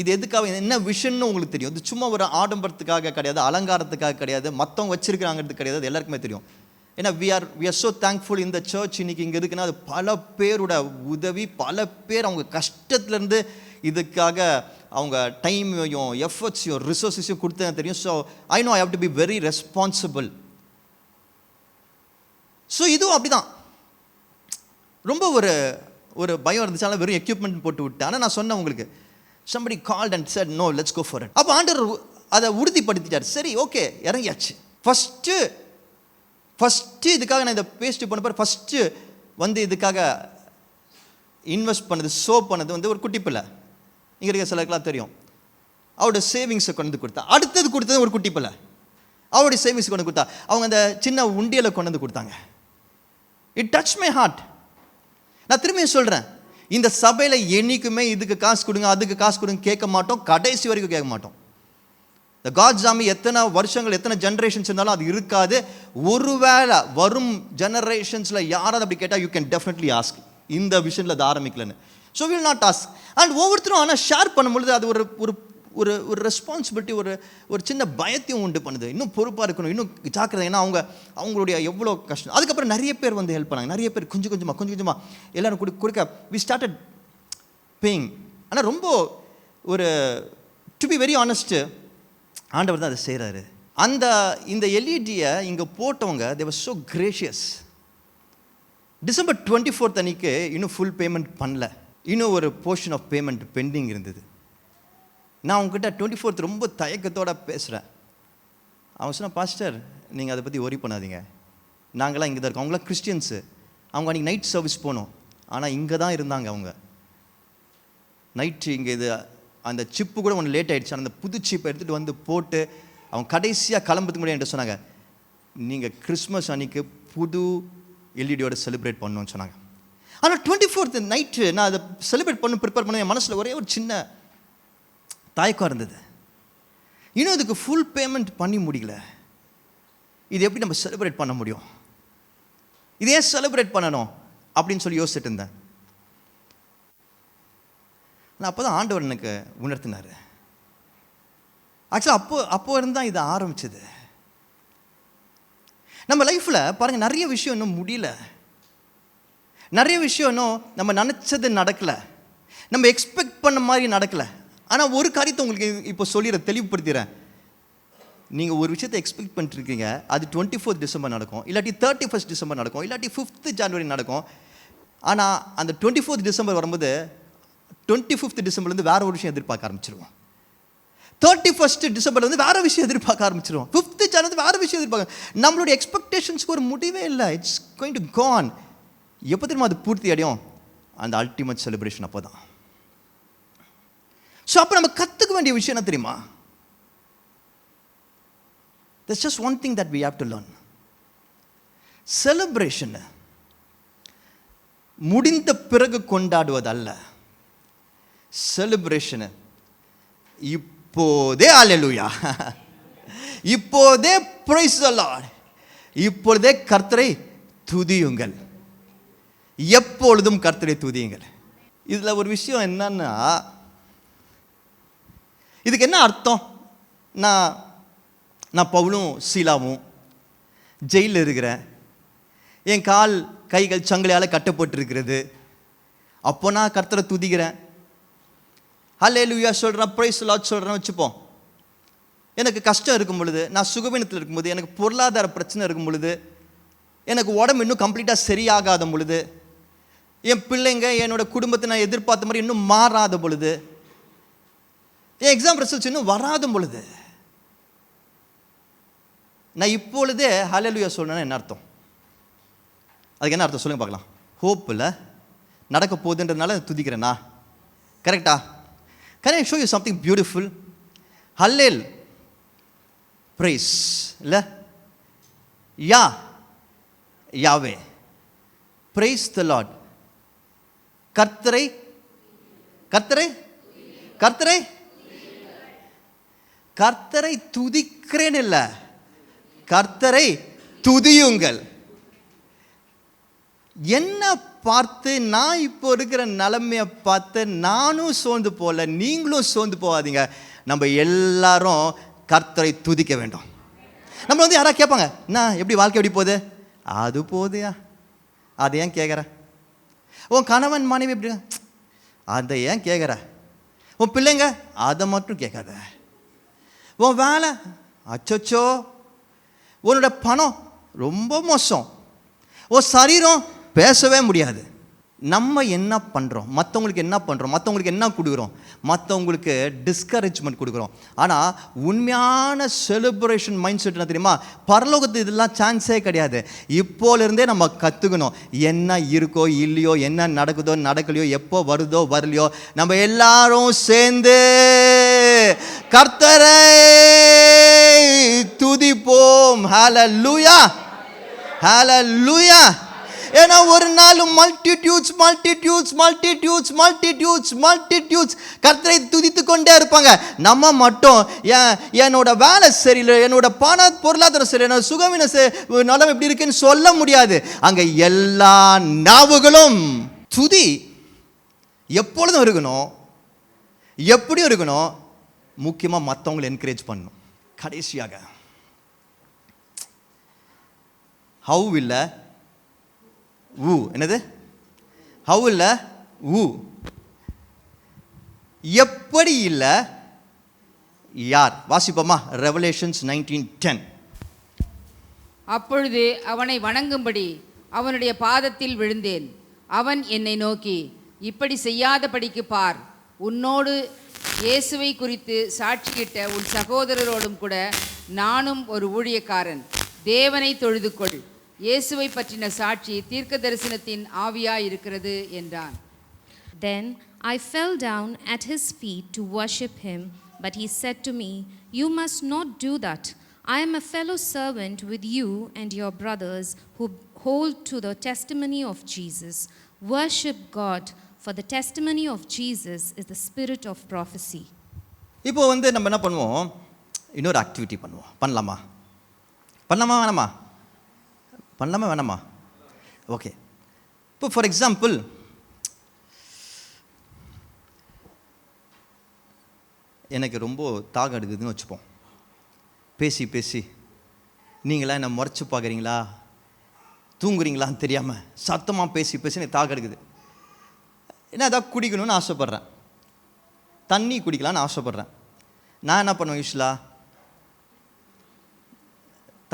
இது எதுக்காக, என்ன விஷன்னு உங்களுக்கு தெரியும். இது சும்மா ஒரு ஆடம்பரத்துக்காக கிடையாது, அலங்காரத்துக்காக கிடையாது, மற்றவங்க வச்சிருக்கிறாங்கிறது கிடையாது, அது எல்லாருக்குமே தெரியும். ஏன்னா வி ஆர் ஸோ தேங்க்ஃபுல் இந்த சர்ச் இன்னைக்கு இங்கே இருக்குன்னா அது பல பேரோட உதவி, பல பேர் அவங்க கஷ்டத்துலேருந்து இதுக்காக அவங்க டைமையும் எஃபர்ட்ஸையும் ரிசோர்ஸஸையும் கொடுத்தது தெரியும். So I know I have to be very responsible. So இதுவும் அப்படிதான், ரொம்ப ஒரு பயம் இருந்துச்சு. ஆனால் வெறும் எக்யூப்மெண்ட் போட்டு விட்டேன். ஆனால் நான் சொன்னேன் உங்களுக்கு, somebody called and said no, let's go for it. அப்போ ஆண்டவர் அதை உறுதிப்படுத்திட்டார். சரி, ஓகே, இறங்கியாச்சு. ஃபஸ்ட்டு இதுக்காக நான் இதை பேஸ்ட் பண்ண போகிற ஃபஸ்ட்டு இதுக்காக இன்வெஸ்ட் பண்ணது, பண்ணது ஒரு குட்டி பிள்ளை. இங்கே இருக்க சிலருக்குலாம் தெரியும். அவருடைய சேவிங்ஸை கொண்டு கொடுத்தா. அடுத்தது கொடுத்தது ஒரு குட்டி பிள்ளை, அவருடைய சேவிங்ஸ் கொண்டு கொடுத்தா. அவங்க அந்த சின்ன உண்டியலை கொண்டு வந்து கொடுத்தாங்க. It touch my heart. நான் திரும்பியும் சொல்கிறேன், இந்த சபையில் என்றைக்குமே இதுக்கு காசு கொடுங்க அதுக்கு காசு கொடுங்க கேட்க மாட்டோம், கடைசி வரைக்கும் கேட்க மாட்டோம். இந்த காட்ஸ் ஆர்மி எத்தனை வருஷங்கள் எத்தனை ஜென்ரேஷன்ஸ் இருந்தாலும் அது இருக்காது. ஒருவேளை வரும் ஜெனரேஷன்ஸில் யாராவது அப்படி கேட்டால் யூ கேன் டெஃபினெட்லி ஆஸ்க், இந்த விஷயத்தில் அது ஆரம்பிக்கலன்னு. So will not ask. And ஒவ்வொருத்தரும் ஆனால் ஷேர் பண்ணும்பொழுது அது ஒரு ஒரு ஒரு ஒரு ரெஸ்பான்சிபிலிட்டி, ஒரு சின்ன பயத்தையும் உண்டு பண்ணுது. இன்னும் பொறுப்பாக இருக்கணும், இன்னும் ஜாக்கிரதை. ஏன்னா அவங்களுடைய எவ்வளோ கஷ்டம். அதுக்கப்புறம் நிறைய பேர் ஹெல்ப் பண்ணாங்க. நிறைய பேர் கொஞ்சம் கொஞ்சமாக எல்லோரும் கொடுக்க வி ஸ்டார்டட் பேயிங். ஆனால் ரொம்ப ஒரு டு பி வெரி ஆனஸ்ட்டு, ஆண்டவர் தான் அதை செய்கிறாரு. இந்த எல்இடியை இங்கே போட்டவங்க they were so gracious. December 24th அன்னைக்கு இன்னும் ஃபுல் பேமெண்ட் பண்ணல, இன்னும் ஒரு போர்ஷன் ஆஃப் பேமெண்ட் பெண்டிங் இருந்தது. நான் உங்ககிட்ட 24th ரொம்ப தயக்கத்தோடு பேசுகிறேன். அவங்க சொன்ன, பாஸ்டர் நீங்கள் அதை பற்றி ஒரி பண்ணாதீங்க, நாங்களாம் இங்கே தான் இருக்கோம். அவங்களாம் கிறிஸ்டியன்ஸு, அவங்க அன்றைக்கி நைட் சர்வீஸ் போனோம், ஆனால் இங்கே தான் இருந்தாங்க. அவங்க நைட்டு இங்கே இது அந்த சிப்பு கூட ஒன்று லேட் ஆகிடுச்சு. அந்த புது சிப்பை எடுத்துகிட்டு வந்து போட்டு அவங்க கடைசியாக கிளம்புறதுக்கு முன்னாடி என்கிட்ட சொன்னாங்க, நீங்கள் கிறிஸ்மஸ் அன்றைக்கி புது எல்இடியோட செலிப்ரேட் பண்ணணும்னு சொன்னாங்க. ஆனால் 24th நைட்டு நான் அதை செலிப்ரேட் ப்ரிப்பேர் பண்ண என் மனசில் ஒரே ஒரு சின்ன தயக்கம் இருந்தது. இன்னும் இதுக்கு ஃபுல் பேமெண்ட் பண்ணி முடியல, இது எப்படி நம்ம செலிப்ரேட் பண்ண முடியும், இதே செலிப்ரேட் பண்ணணும் அப்படின்னு சொல்லி யோசிச்சுட்டு இருந்தேன். நான் அப்போ தான் ஆண்டவர் எனக்கு உணர்த்தினார். ஆக்சுவலாக அப்போ இருந்தால் இது ஆரம்பிச்சது. நம்ம லைஃப்பில் பாருங்கள், நிறைய விஷயம் இன்னும் முடியல, நிறைய விஷயம் இன்னும் நம்ம நினச்சது நடக்கலை, நம்ம எக்ஸ்பெக்ட் பண்ண மாதிரி நடக்கலை. ஆனால் ஒரு காரியத்தை உங்களுக்கு இப்போ சொல்லிடுறேன், தெளிவுபடுத்திடுறேன். நீங்கள் ஒரு விஷயத்தை எக்ஸ்பெக்ட் பண்ணிட்டுருக்கீங்க, அது 24th டிசம்பர் நடக்கும், இல்லாட்டி 31st டிசம்பர் நடக்கும், இல்லாட்டி 5th ஜனவரி நடக்கும். ஆனால் அந்த 24th டிசம்பர் வரும்போது 25th டிசம்பர்லேருந்து வேறு ஒரு விஷயம் எதிர்பார்க்க ஆரம்பிச்சிருவோம். 31st டிசம்பர்லேருந்து வேறு விஷயம் எதிர்பார்க்க ஆரம்பிச்சிருவோம். 5th ஜனவரி வேறு விஷயம் எதிர்பார்க்க. நம்மளுடைய எக்ஸ்பெக்டேஷன்ஸ்க்கு ஒரு முடிவே இல்லை. It's going to con. எப்போ தெரியுமா அது பூர்த்தி அடையும்? அந்த அல்டிமேட் செலிப்ரேஷன் அப்போ தான். ஸோ அப்போ நம்ம கற்றுக்க வேண்டிய விஷயம் என்ன தெரியுமா? There's just one thing that we have to learn. Celebration முடிந்த பிறகு கொண்டாடுவதல்ல. செலிப்ரேஷன் இப்போதே அல்லேலூயா, இப்போதே பிரைஸ் தி லார்ட், இப்பொழுதே கர்த்தரை துதியுங்கள், எப்பொழுதும் கர்த்தரை துதியுங்கள். இதில் ஒரு விஷயம் என்னன்னா, இதுக்கு என்ன அர்த்தம்? நான் பவுலும் சீலாவும் ஜெயிலில் இருக்கிறேன், என் கால் கைகள் சங்கிலியால் கட்டப்பட்டிருக்கிறது. அப்போ நான் கர்த்தரை துதிக்கிறேன், ஹல்லேலூயா சொல்கிறேன், பிரைஸ் தி லார்ட் சொல்கிறேன் வச்சுப்போம். எனக்கு கஷ்டம் இருக்கும் பொழுது, நான் சுகவீனத்தில் இருக்கும்போது, எனக்கு பொருளாதார பிரச்சனை இருக்கும் பொழுது, எனக்கு உடம்பு இன்னும் கம்ப்ளீட்டாக சரியாகாத பொழுது, என் பிள்ளைங்க என்னோட குடும்பத்தை நான் எதிர்பார்த்த மாதிரி இன்னும் மாறாத பொழுது, என் எக்ஸாம் ரிசல்ட்ஸ் இன்னும் வராத பொழுது, நான் இப்பொழுதே ஹல்லேலூயா சொல்றேன்னா என்ன அர்த்தம்? அதுக்கு என்ன அர்த்தம் சொல்லுங்க பார்க்கலாம். ஹோப் இல்லை, நடக்க போகுதுன்றதுனால துதிக்கிறேனா? கரெக்டா? Can I show you something beautiful? Hallel, praise, இல்லை யாவே, praise the Lord, கர்த்தரை கர்த்தரை கர்த்தரை கர்த்தரை துதிக்கிறேன் இல்லை, கர்த்தரை துதியுங்கள், என்ன பார்த்து நான் இப்போ இருக்கிற நிலைமையை பார்த்து நானும் சோர்ந்து போகல, நீங்களும் சோர்ந்து போகாதீங்க. நம்ம எல்லாரும் கர்த்தரை துதிக்க வேண்டும். நம்ம வந்து யாராவது கேட்பாங்க, என்ன எப்படி வாழ்க்கை எப்படி போகுது? அது போகுதுயா, அதை ஏன் கேட்குற? உன் கணவன் மனைவி எப்படி, அதை ஏன் கேட்குற? உன் பிள்ளைங்க, அதை மட்டும் கேட்காத. உன் வேலை, அச்சோ. உன்னோட பணம் ரொம்ப மோசம். உன் சரீரம் பேசவே முடியாது. நம்ம என்ன பண்ணுறோம்? மற்றவங்களுக்கு என்ன பண்ணுறோம்? மற்றவங்களுக்கு என்ன கொடுக்குறோம்? மற்றவங்களுக்கு டிஸ்கரேஜ்மெண்ட் கொடுக்குறோம். ஆனால் உண்மையான செலிப்ரேஷன் மைண்ட் செட் என்ன தெரியுமா? பரலோகத்து இதெல்லாம் சான்ஸே கிடையாது. இப்போலேருந்தே நம்ம கற்றுக்கணும். என்ன இருக்கோ இல்லையோ, என்ன நடக்குதோ நடக்கலையோ, எப்போ வருதோ வரலையோ, நம்ம எல்லாரும் சேர்ந்து கர்த்தரை துதிப்போம். ஹல்லேலூயா, ஹல்லேலூயா. ஏன்னா ஒரு நாள் மல்டிடியூட்ஸ் கர்த்தரை துதித்து கொண்டே இருப்பாங்க. நம்ம மட்டும் என்னோட வேலை சரியில்லை, என்னோட பொருளாதாரம் சரி, என்னோட சுகவீன நலம் எப்படி இருக்குன்னு சொல்ல முடியாது. அங்கே எல்லா நாவுகளும் துதி எப்பொழுதும் இருக்கணும். எப்படியும் இருக்கணும்? முக்கியமாக மற்றவங்களை என்கரேஜ் பண்ணணும். கடைசியாக ஹவ் இல்லை ஊ, என்னது ஹவ் இல்லை ஊ, எப்படி இல்லை யார்? வாசிப்போமா? ரெவலேஷன்ஸ் 19:10. அப்பொழுது அவனை வணங்கும்படி அவனுடைய பாதத்தில் விழுந்தேன். அவன் என்னை நோக்கி, இப்படி செய்யாதபடிக்கு பார், உன்னோடு இயேசுவை குறித்து சாட்சியிட்ட உன் சகோதரரோடும் கூட நானும் ஒரு ஊழியக்காரன். தேவனை தொழுது கொள். இயேசுவை பற்றின சாட்சி தீர்க்க தரிசனத்தின் ஆவியாய் இருக்கிறது என்றான். Then I fell down at his feet to worship him, but he said to me, you must not do that. I am a fellow servant with you and your brothers who hold to the testimony of Jesus. Worship God, for the testimony of Jesus is the spirit of prophecy. இப்போ வந்து நம்ம என்ன பண்ணுவோம்? இன்னொரு activity பண்ணுவோம். பண்ணலாமா வேணாமா? பண்ணலாமா வேணாமா? ஓகே. இப்போ ஃபார் எக்ஸாம்பிள், எனக்கு ரொம்ப தாகம் எடுக்குதுன்னு வச்சுப்போம். பேசி நீங்களா என்ன முறைச்சி பார்க்குறீங்களா, தூங்குறீங்களான்னு தெரியாமல் சத்தமாக பேசி எனக்கு தாகம் எடுக்குது. என்ன ஏதாவது குடிக்கணும்னு ஆசைப்பட்றேன், தண்ணி குடிக்கலான்னு ஆசைப்பட்றேன். நான் என்ன பண்ணுவேன்? யூஸ்வலாக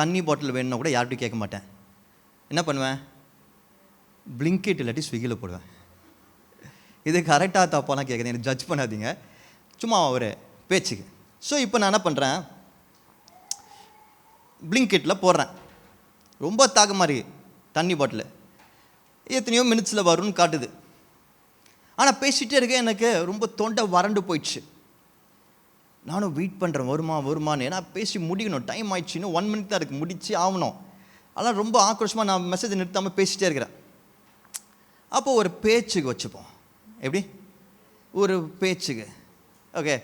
தண்ணி பாட்டில் வேணும்னா கூட யார்கிட்டையும் கேட்க மாட்டேன். என்ன பண்ணுவேன்? பிளிங்கிட் இல்லாட்டி ஸ்விக்கியில் போடுவேன். இது கரெக்டாக தப்பாலாம் கேட்குது, எனக்கு ஜட்ஜ் பண்ணாதீங்க, சும்மா ஒரு பேச்சுக்கு. ஸோ இப்போ நான் என்ன பண்ணுறேன்? பிளிங்கிட்டில் போடுறேன். ரொம்ப தாகமாக இருக்குது, தண்ணி பாட்டில் எத்தனையோ மினிட்ஸில் வரும்னு காட்டுது. ஆனால் பேசிகிட்டே இருக்க எனக்கு ரொம்ப தொண்டை வறண்டு போயிடுச்சு. நானும் வெயிட் பண்ணுறேன், வருமானு. ஏன்னா பேசி முடிக்கணும், டைம் ஆயிடுச்சுன்னு 1 minute தான் இருக்குது, முடிச்சு ஆகணும். அதெல்லாம் ரொம்ப ஆக்ரோஷமாக நான் மெசேஜை நிறுத்தாமல் பேசிகிட்டே இருக்கிறேன். அப்போது ஒரு பேச்சுக்கு வச்சுப்போம். எப்படி? ஒரு பேச்சுக்கு ஓகே,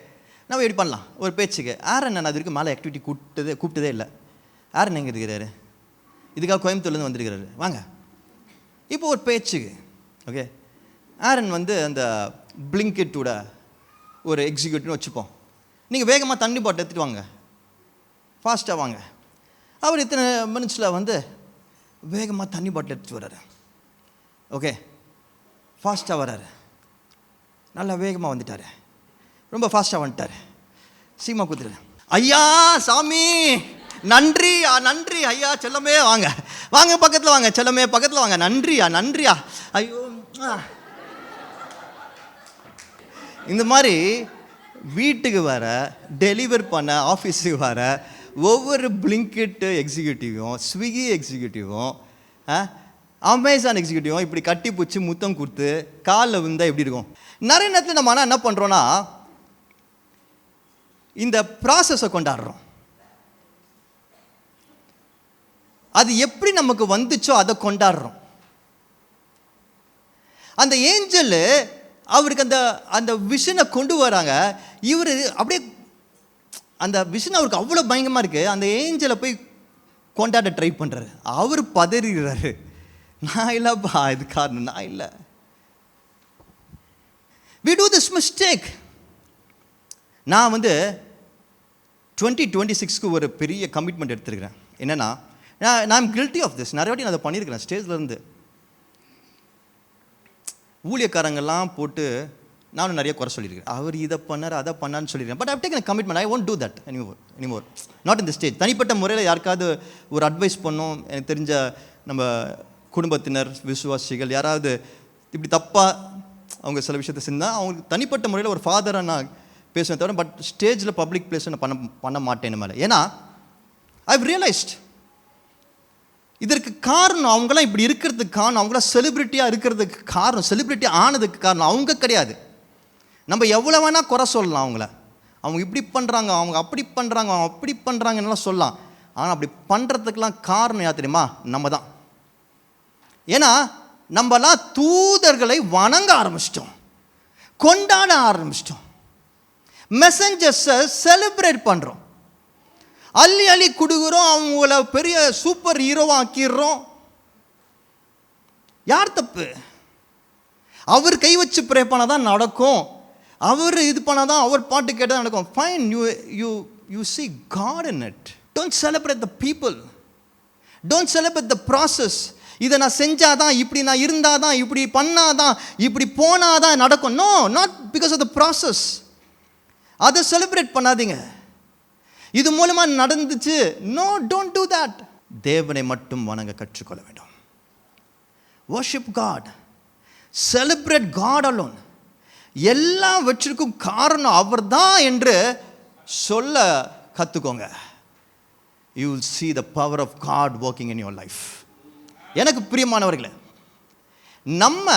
நம்ம எப்படி பண்ணலாம்? ஒரு பேச்சுக்கு ஆரன் நான் அது வரைக்கும் மேலே ஆக்டிவிட்டி கூப்பிட்டதே இல்லை. ஆரன் எங்கே இருக்கிறாரு? இதுக்காக கோயம்புத்தூர்லேருந்து வந்திருக்கிறாரு, வாங்க. இப்போ ஒரு பேச்சுக்கு ஓகே, ஆரன் வந்து அந்த பிளிங்கிட்டோட ஒரு எக்ஸிக்யூட்டிவ்னு வச்சுப்போம். நீங்கள் வேகமாக தண்ணி பாட்டில் எடுத்துகிட்டு வாங்க, ஃபாஸ்ட்டாக வாங்க. அவர் இத்தனை மினிட்ஸில் வந்து வேகமாக தண்ணி பாட்டில் எடுத்துகிட்டு வர்றாரு. ஓகே, ஃபாஸ்ட்டாக வர்றாரு, நல்லா வேகமாக வந்துட்டார், ரொம்ப ஃபாஸ்ட்டாக வந்துட்டார். சீமா குத்துரு, ஐயா சாமி நன்றி ஐயா, செல்லமே வாங்க பக்கத்தில் வாங்க, செல்லமே பக்கத்தில் வாங்க, நன்றியா ஐயோ. இந்த மாதிரி வீட்டுக்கு வர, டெலிவர் பண்ண, ஆஃபீஸுக்கு வர ஒவ்வொரு பிளிங்கிட் எக்ஸிக்யூட்டிவும், ஸ்விக்கி எக்ஸிக்யூட்டிவும், அமேசான் எக்ஸிக்யூட்டிவும் இப்படி கட்டி பிடிச்சி முத்தம் கொடுத்து காலில் விழுந்தால் எப்படி இருக்கும்? நிறைய நேரத்தில் நம்ம ஆனால் என்ன பண்ணுறோன்னா, இந்த ப்ராசஸை கொண்டாடுறோம். அது எப்படி நமக்கு வந்துச்சோ அதை கொண்டாடுறோம். அந்த ஏஞ்சல் அவருக்கு அந்த விஷனை கொண்டு வராங்க. இவர் அப்படியே அந்த விஷன் அவருக்கு அவ்வளோ பயங்கரமாக இருக்குது. அந்த ஏஞ்சலை போய் கொண்டாட ட்ரை பண்ணுறாரு. அவர் பதறிடுறாரு, நான் இல்லைப்பா இது காரணம், நான் இல்லை. We do this mistake. நான் 2026க்கு ஒரு பெரிய கமிட்மெண்ட் எடுத்துருக்கிறேன். என்னென்னா, நான் கில்ட்டி ஆஃப் திஸ். நிறைய வாட்டி நான் அதை பண்ணியிருக்கிறேன். ஸ்டேஜ்லேருந்து ஊழியக்காரங்கெல்லாம் போட்டு நானும் நிறைய குறை சொல்லியிருக்கேன். அவர் இதை பண்ணார், அதை பண்ணான்னு சொல்லியிருக்கேன். But I take a commitment. I won't do that anymore. Not in the stage. தனிப்பட்ட முறையில் யாருக்காவது ஒரு அட்வைஸ் பண்ணோம், எனக்கு தெரிஞ்ச நம்ம குடும்பத்தினர், விசுவாசிகள் யாராவது இப்படி தப்பாக அவங்க சில விஷயத்தை செஞ்சால் அவங்களுக்கு தனிப்பட்ட முறையில் ஒரு ஃபாதராக நான் பேசுவேன் தவிர, பட் ஸ்டேஜில் பப்ளிக் பிளேஸில் நான் பண்ண மாட்டேன் மேலே. ஏன்னா ஐவ் ரியலைஸ்ட் இதற்கு காரணம் அவங்களாம் இப்படி இருக்கிறதுக்கு காரணம், அவங்களாம் செலிப்ரிட்டியாக இருக்கிறதுக்கு காரணம், செலிப்ரிட்டி ஆனதுக்கு காரணம் அவங்க கிடையாது. நம்ம எவ்வளோ வேணால் குறை சொல்லலாம் அவங்கள, அவங்க இப்படி பண்ணுறாங்க, அவங்க அப்படி பண்ணுறாங்க, அவங்க அப்படி பண்ணுறாங்கன்னெலாம் சொல்லலாம். ஆனால் அப்படி பண்ணுறதுக்கெலாம் காரணம் யார் தெரியுமா? நம்ம தான். ஏன்னா நம்மலாம் தூதர்களை வணங்க ஆரம்பிச்சிட்டோம், கொண்டாட ஆரம்பிச்சிட்டோம், மெசஞ்சர்ஸை செலிப்ரேட் பண்ணுறோம், அள்ளி அள்ளி கொடுக்குறோம், அவங்கள பெரிய சூப்பர் ஹீரோவாக ஆக்கிடுறோம். யார் தப்பு? அவர் கை வச்சு ப்ரே பண்ணால் தான் நடக்கும், அவர் இது பண்ணால் தான், அவர் பாட்டு கேட்டால் நடக்கும். Fine, you see God in it. Don't celebrate the people. Don't celebrate the process. இதை நான் செஞ்சாதான், இப்படி நான் இருந்தாதான், இப்படி பண்ணாதான், இப்படி போனாதான் நடக்கும். No, not because of the process. அதை செலிப்ரேட் பண்ணாதீங்க. இது மூலமாக நடந்துச்சு. No, don't do that. தேவனை மட்டும் வணங்க கற்றுக்கொள்ள வேண்டும். Worship God, celebrate God alone. எல்லாவற்றிற்கும் காரணம் அவர் தான் என்று சொல்ல கற்றுக்கோங்க. You will see the power of God working in your life. எனக்கு பிரியமானவர்களே, நம்ம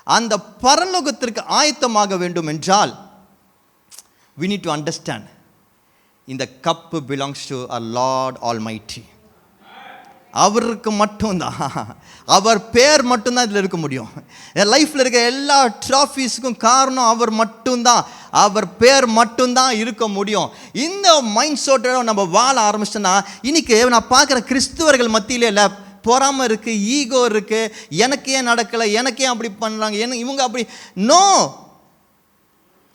அந்த பரலோகத்திற்கு ஆயத்தமாக வேண்டும் என்றால் we need to understand இந்த cup belongs to our Lord Almighty. அவருக்கு மட்டும்தான், அவர் பேர் மட்டும்தான் இதில் இருக்க முடியும். என் லைஃப்பில் இருக்க எல்லா ட்ராஃபீஸுக்கும் காரணம் அவர் மட்டும்தான், அவர் பேர் மட்டும்தான் இருக்க முடியும். இந்த மைண்ட் செட்டோட நம்ம வாழ ஆரம்பிச்சோன்னா, இன்னைக்கு நான் பார்க்குற கிறிஸ்துவர்கள் மத்தியிலே இல்லை பொறாமை இருக்குது, ஈகோ இருக்குது, எனக்கு ஏன் நடக்கலை, எனக்கு ஏன் அப்படி பண்ணுறாங்க, இவங்க அப்படி. No,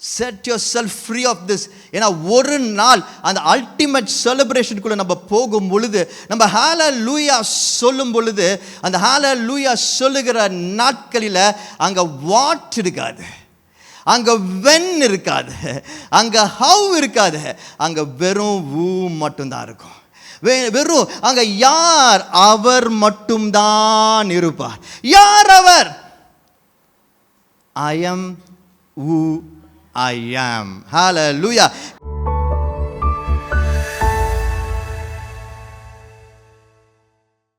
set your self free of this. ஏன்னா ஒரு நாள் அந்த அல்டிமேட் செலிப்ரேஷனுக்குள்ளே நம்ம போகும் பொழுது, நம்ம ஹalleluya சொல்லும் பொழுது, அந்த ஹalleluya சொல்லுகிற நாட்களில் அங்கே வாட் இருக்காது, அங்கே வென் இருக்காது, அங்கே ஹவ் இருக்காது, அங்கே வெறும் ஊ மட்டும்தான் இருக்கும். வெறும் அங்கே யார்? அவர் மட்டும்தான் இருப்பார். யார் அவர்? I am who I am. Hallelujah.